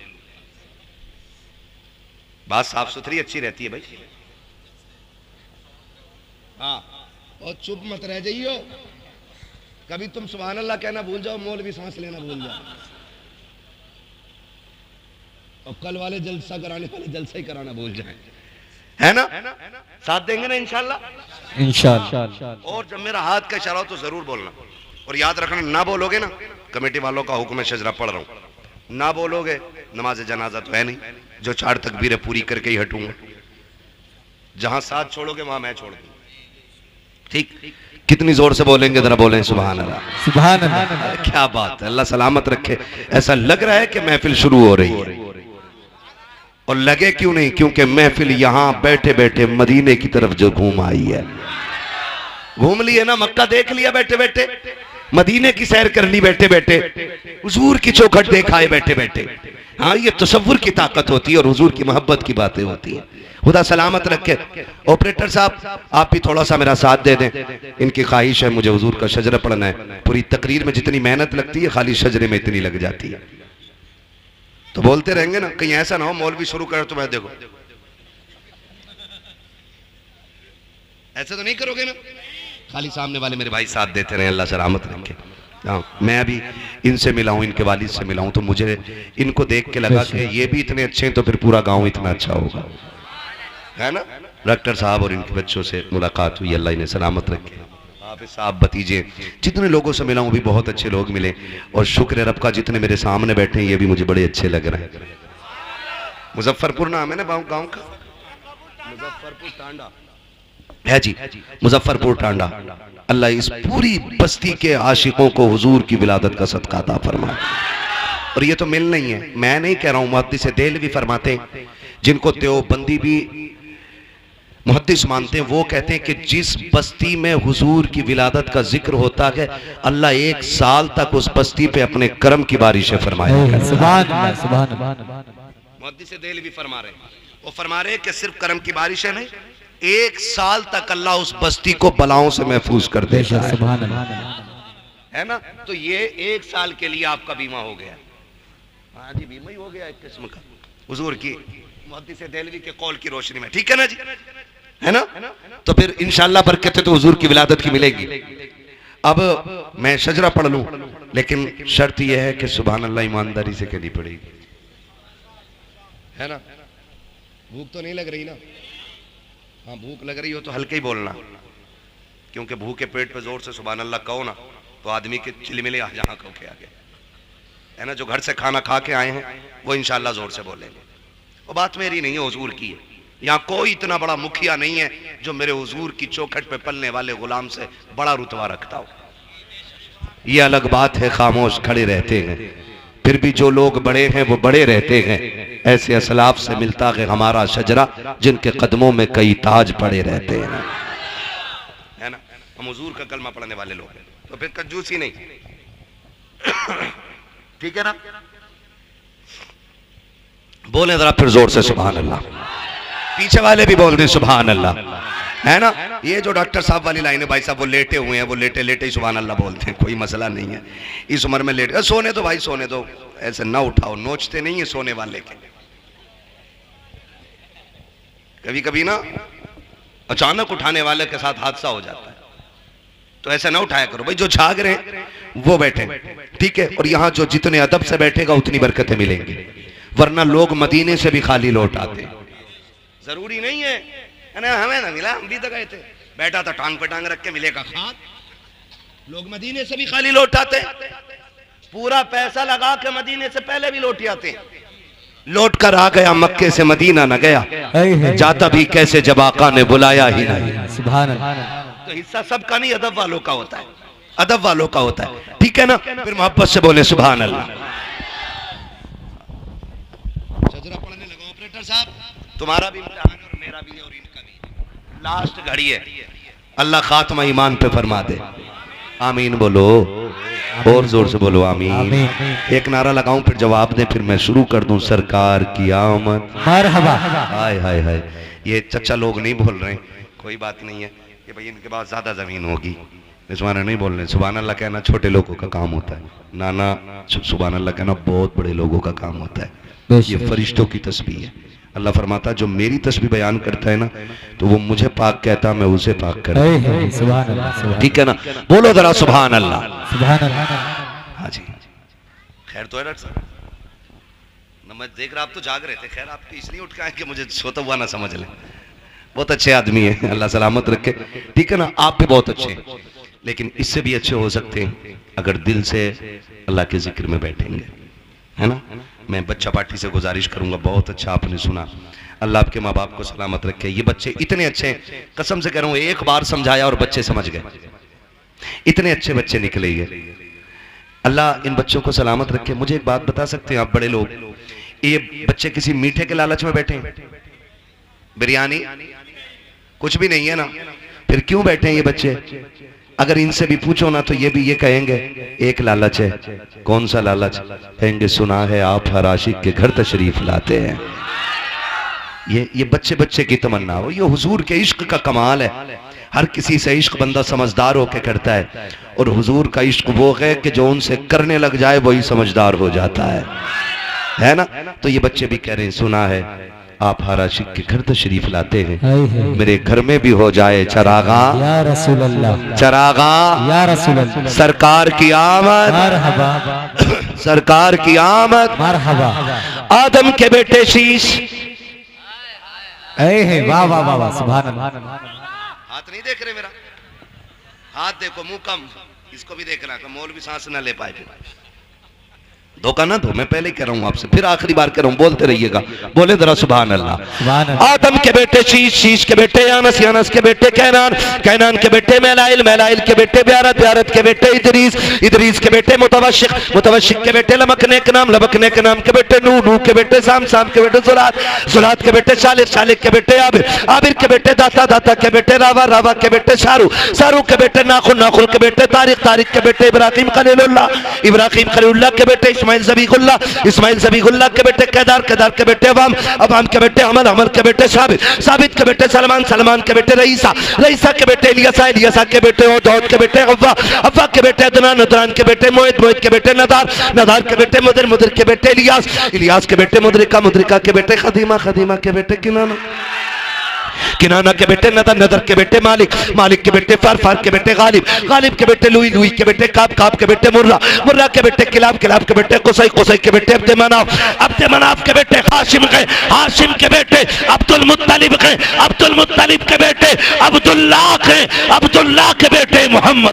बात साफ सुथरी अच्छी रहती है भाई। हाँ, और चुप मत रह जाइयो, कभी तुम सुभान अल्लाह कहना भूल जाओ, मौलवी सांस लेना भूल जाओ, और कल वाले जलसा कराने वाले जलसा ही कराना भूल जाए, है ना। साथ देंगे ना इंशाल्लाह, इंशाअल्लाह। और जब मेरा हाथ का इशारा हो तो जरूर बोलना, और याद रखना ना बोलोगे ना, कमेटी वालों का हुक्म है शजरा पढ़ रहा हूं, ना बोलोगे नमाज जनाजा तो है नहीं, जो 4 तकबीरें पूरी करके ही हटूंगा। जहां साथ छोड़ोगे वहां मैं छोड़ दूंगा, ठीक? कितनी जोर से बोलेंगे जरा बोलें सुभान अल्लाह, सुभान अल्लाह। क्या बात है, अल्लाह सलामत रखे। ऐसा लग रहा है कि महफिल शुरू हो रही है, और लगे क्यों नहीं, क्योंकि महफिल यहां बैठे बैठे मदीने की तरफ जो घूम आई है। घूम लिए ना, मक्का देख लिया बैठे बैठे, मदीने की सैर कर ली बैठे बैठे, हुजूर की चौखट देखा है बैठे बैठे, हाँ, ये तसव्वुर की ताकत होती है और हुजूर की मोहब्बत की बातें होती हैं। खुदा सलामत रखे। ऑपरेटर साहब, आप भी थोड़ा सा मेरा साथ दे दें। इनकी ख्वाहिश है मुझे हुजूर का शजरा पढ़ना है। पूरी तकरीर में जितनी मेहनत लगती है खाली शजरे में इतनी लग जाती है। तो बोलते रहेंगे ना, कहीं ऐसा ना हो मौलवी शुरू करे तो मैं देखो ऐसा तो नहीं करोगे ना। खाली सामने वाले मेरे भाई साथ देते रहे, अल्लाह सलामत रखे। हाँ, मैं अभी इनसे मिला हूँ, इनके वालिद से मिला हूँ, तो मुझे इनको देख के लगा कि ये भी इतने अच्छे हैं तो फिर पूरा गांव इतना अच्छा होगा, है ना। डॉक्टर साहब और इनके बच्चों से मुलाकात हुई, अल्लाह इन्हें सलामत रखे। हाफिज साहब, भतीजे, जितने लोगों से मिला हूँ भी बहुत अच्छे लोग मिले। और शुक्र है रब का, जितने मेरे सामने बैठे हैं ये भी मुझे बड़े अच्छे लग रहे हैं। मुजफ्फरपुर नाम है ना गाँव का, मुजफ्फरपुर टांडा है जी, मुजफ्फरपुर टांडा। अल्लाह इस पूरी बस्ती के आशिकों को हुजूर की विलादत का सदका अता फरमाए। और ये तो मिल नहीं है, मैं नहीं कह रहा हूँ, मुहद्दिस देहलवी फरमाते हैं, जिनको देवबंदी भी मुहद्दिस मानते हैं, वो कहते हैं कि जिस बस्ती में हुजूर की विलादत का जिक्र होता है, अल्लाह 1 साल तक उस बस्ती पे अपने करम की बारिशें फरमाया। सुभान अल्लाह, सुभान अल्लाह। मुहद्दिस देहलवी फरमा रहे हैं, वो फरमा रहे हैं कि सिर्फ करम की बारिशें नहीं, 1 साल तक अल्लाह उस बस्ती को बलाओं से महफूज कर देता है, है ना। तो ये 1 साल के लिए आपका बीमा हो गया। हाँ जी, बीमा ही हो गया एक किस्म का, हुजूर की मुहद्दिस देहलवी के कौल की रोशनी में, ठीक है ना जी, है ना। तो फिर इंशाअल्लाह बरकत तो हुजूर की विलादत की मिलेगी। अब मैं शजरा पढ़ लूं, लेकिन शर्त यह है कि सुभान अल्लाह ईमानदारी से कहनी पड़ेगी, है ना। भूख तो नहीं लग रही ना? हाँ, भूख लग रही हो तो हल्के ही बोलना, क्योंकि भूखे पेट पे जोर से सुभान अल्लाह कहो ना तो आदमी के चिलमिले जहाँ कहो के आगे, है ना। जो घर से खाना खा के आए हैं वो इंशाअल्लाह जोर से बोलेंगे। वो बात मेरी नहीं है, हुजूर की है। यहाँ कोई इतना बड़ा मुखिया नहीं है जो मेरे हुजूर की चौखट पे पलने वाले गुलाम से बड़ा रुतबा रखता हो। ये अलग बात है, खामोश खड़े रहते हैं, फिर भी जो लोग बड़े हैं वो बड़े रहते हैं। ऐसे असलाफ से मिलता है हमारा शजरा, जिनके कदमों में कई ताज पड़े रहते हैं, है ना। हम हुजूर का कलमा पढ़ने वाले लोग हैं, तो फिर कंजूसी नहीं, ठीक है ना। बोले जरा फिर जोर से सुभान अल्लाह, पीछे वाले भी बोल रहे सुभान अल्लाह, है ना। ये जो डॉक्टर साहब वाली लाइन है, भाई साहब वो लेटे हुए हैं, वो लेटे लेटे ही सुभान अल्लाह बोलते हैं, कोई मसला नहीं है। इस उम्र में लेटे, सोने दो भाई, सोने दो, ऐसे ना उठाओ, नोचते नहीं है सोने वाले के। कभी कभी ना अचानक उठाने वाले के साथ हादसा हो जाता है, तो ऐसा ना उठाया करो भाई। जो झाग रहे हैं वो बैठे, ठीक है। और यहाँ जो जितने अदब से बैठेगा उतनी बरकतें मिलेंगी, वरना लोग मदीने से भी खाली लौट आते। जरूरी नहीं है हमें ना मिला, हम भी तो गए थे, बैठा था टांग पे टांग रख के, मिलेगा खाद। लोग मदीने से भी खाली लौट आते, पूरा पैसा लगा के मदीने से पहले भी लौट आते हैं। लौट कर आ गया मक्के से मदीना न गया, जाता भी कैसे जब आका ने बुलाया ही नहीं। सुभान अल्लाह। तो हिस्सा सबका नहीं, अदब वालों का होता है, अदब वालों का होता है, ठीक है ना। फिर मोहब्बत से बोले सुभान अल्लाह। सजरा पढ़ने लगा ऑपरेटर साहब, तुम्हारा भी इम्तिहान है और मेरा भी है और इनका भी, लास्ट घड़ी है। अल्लाह खात्मा ईमान पे फरमा दे, आमीन बोलो, और जोर से बोलो आमीन। एक नारा लगाऊं फिर जवाब दें, फिर मैं शुरू कर दूं। सरकार की आमद मरहबा। हाय हाय हाय, ये चचा लोग नहीं बोल रहे, कोई बात नहीं है कि भाई इनके पास ज्यादा जमीन होगी, सुभान नहीं बोल रहे। सुभान अल्लाह कहना छोटे लोगों का काम होता है, नाना सुभान अल्लाह कहना बहुत बड़े लोगों का काम होता है। ये फरिश्तों की तस्बीह है। अल्लाह फरमाता जो मेरी तस्बीह बयान करता है ना, तो वो मुझे पाक कहता, मैं उसे पाक करता हूं, ठीक है ना। बोलो जरा सुभान अल्लाह, सुभान अल्लाह। हाँ जी, खैर तो है डॉक्टर साहब ना, मैं देख रहा आप तो जाग रहे थे, खैर आपके इसलिए उठ के आए कि मुझे सोता हुआ ना समझ ले। बहुत अच्छे आदमी है, अल्लाह सलामत रखे, ठीक है ना। आप भी बहुत अच्छे हैं, लेकिन इससे भी अच्छे हो सकते हैं अगर दिल से अल्लाह के जिक्र में बैठेंगे, है ना। मैं बच्चा पार्टी से गुजारिश करूंगा, बहुत अच्छा आपने सुना, अल्लाह आपके माँ बाप को सलामत रखे। ये बच्चे इतने अच्छे हैं, कसम से कह रहा हूँ, एक बार समझाया और बच्चे समझ गए, इतने अच्छे बच्चे निकले ये। अल्लाह इन बच्चों को सलामत रखे। मुझे एक बात बता सकते हैं आप बड़े लोग, ये बच्चे किसी मीठे के लालच में बैठे हैं? बिरयानी कुछ भी नहीं है ना, फिर क्यों बैठे हैं ये बच्चे? अगर इनसे भी पूछो ना तो ये भी ये कहेंगे एक लालच है। कौन सा लालच? कहेंगे सुना है आप हर आशिक के घर तशरीफ लाते हैं। ये बच्चे बच्चे की तमन्ना हो। ये हुजूर के इश्क का कमाल है। हर किसी से इश्क बंदा समझदार होकर करता है, और हुजूर का इश्क वो है कि जो उनसे करने लग जाए वही समझदार हो जाता है ना। तो ये बच्चे भी कह रहे हैं सुना है आप हर आशिक के घर तशरीफ लाते हैं, मेरे घर में भी हो जाए चरागा या रसूल अल्लाह, चरागा या रसूल अल्लाह, सरकार की आमद, मरहबा सरकार की आमद। मरहबा। आदम के बेटे शीश। वाह वाह वाह वाह, सुभान अल्लाह। हाथ नहीं देख रहे मेरा? हाथ देखो, मुंह कम, इसको भी देखना है, मौल भी सांस ना ले पाए। फिर धोखा ना दो, मैं पहले कह रहा हूं आपसे, फिर आखिरी बार कह रहा हूं, बोलते रहिएगा। बोले जरा सुभान अल्लाह। आदम के बेटे शीश, शीश के बेटे यानस, यानस के बेटे कैनान, कैनान के बेटे मैलाइल, मैलाइल के बेटे ब्यारत, ब्यारत के बेटे इदरीस, इदरीस के बेटे मुतवशिक, मुतवशिक के बेटे लमकने के नाम, लमकने के नाम के बेटे नूह, नूह के बेटे साम, साम के बेटे जुलात, जुलात के बेटे शालिक, शालिक के बेटे आबिर, आबिर के बेटे दाता, दाता के बेटे रावा, रावा के बेटे शारू, शारू के बेटे नाखुन, नाखुन के बेटे तारिक, तारिक के बेटे इब्राहिम खलीलुल्लाह, इब्राहिम खलीलुल्लाह के बेटे इस्माइल ज़बीहुल्लाह, इस्माइल ज़बीहुल्लाह के बेटे केदार, केदार के बेटे अवाम, अवाम के बेटे अमल, अमल के बेटे साबित, साबित के बेटे सलमान, सलमान के बेटे रईसा, रईसा के बेटे इलियासा, इलियासा के बेटे दाऊद के बेटे अव्वा, अव्वा के बेटे अदनान, अदनान के बेटे मोहित, मोहित के बेटे नदार, नदार के बेटे मुदिर, मुदिर के बेटे इलियास, इलियास के बेटे मुदरिका, मुदरिका के बेटे खदीमा, खदीमा के बेटे किनाना, किनाना के बेटे नदर, नदर के बेटे मालिक, मालिक के बेटे फार, फार के बेटे गालिब, गालिब के बेटे लुई, लुई के बेटे काब, काब के बेटे मुर्रा, मुर्रा के बेटे किलाब, किलाब के बेटे कुसै, कुसै के बेटे अब्दे मनाफ, अब्दे मनाफ के बेटे हाशिम के, हाशिम के बेटे अब्दुल मुत्तलिब के, अब्दुल मुत्तलिब के बेटे अब्दुल्लाह के, अब्दुल्लाह के बेटे मोहम्मद।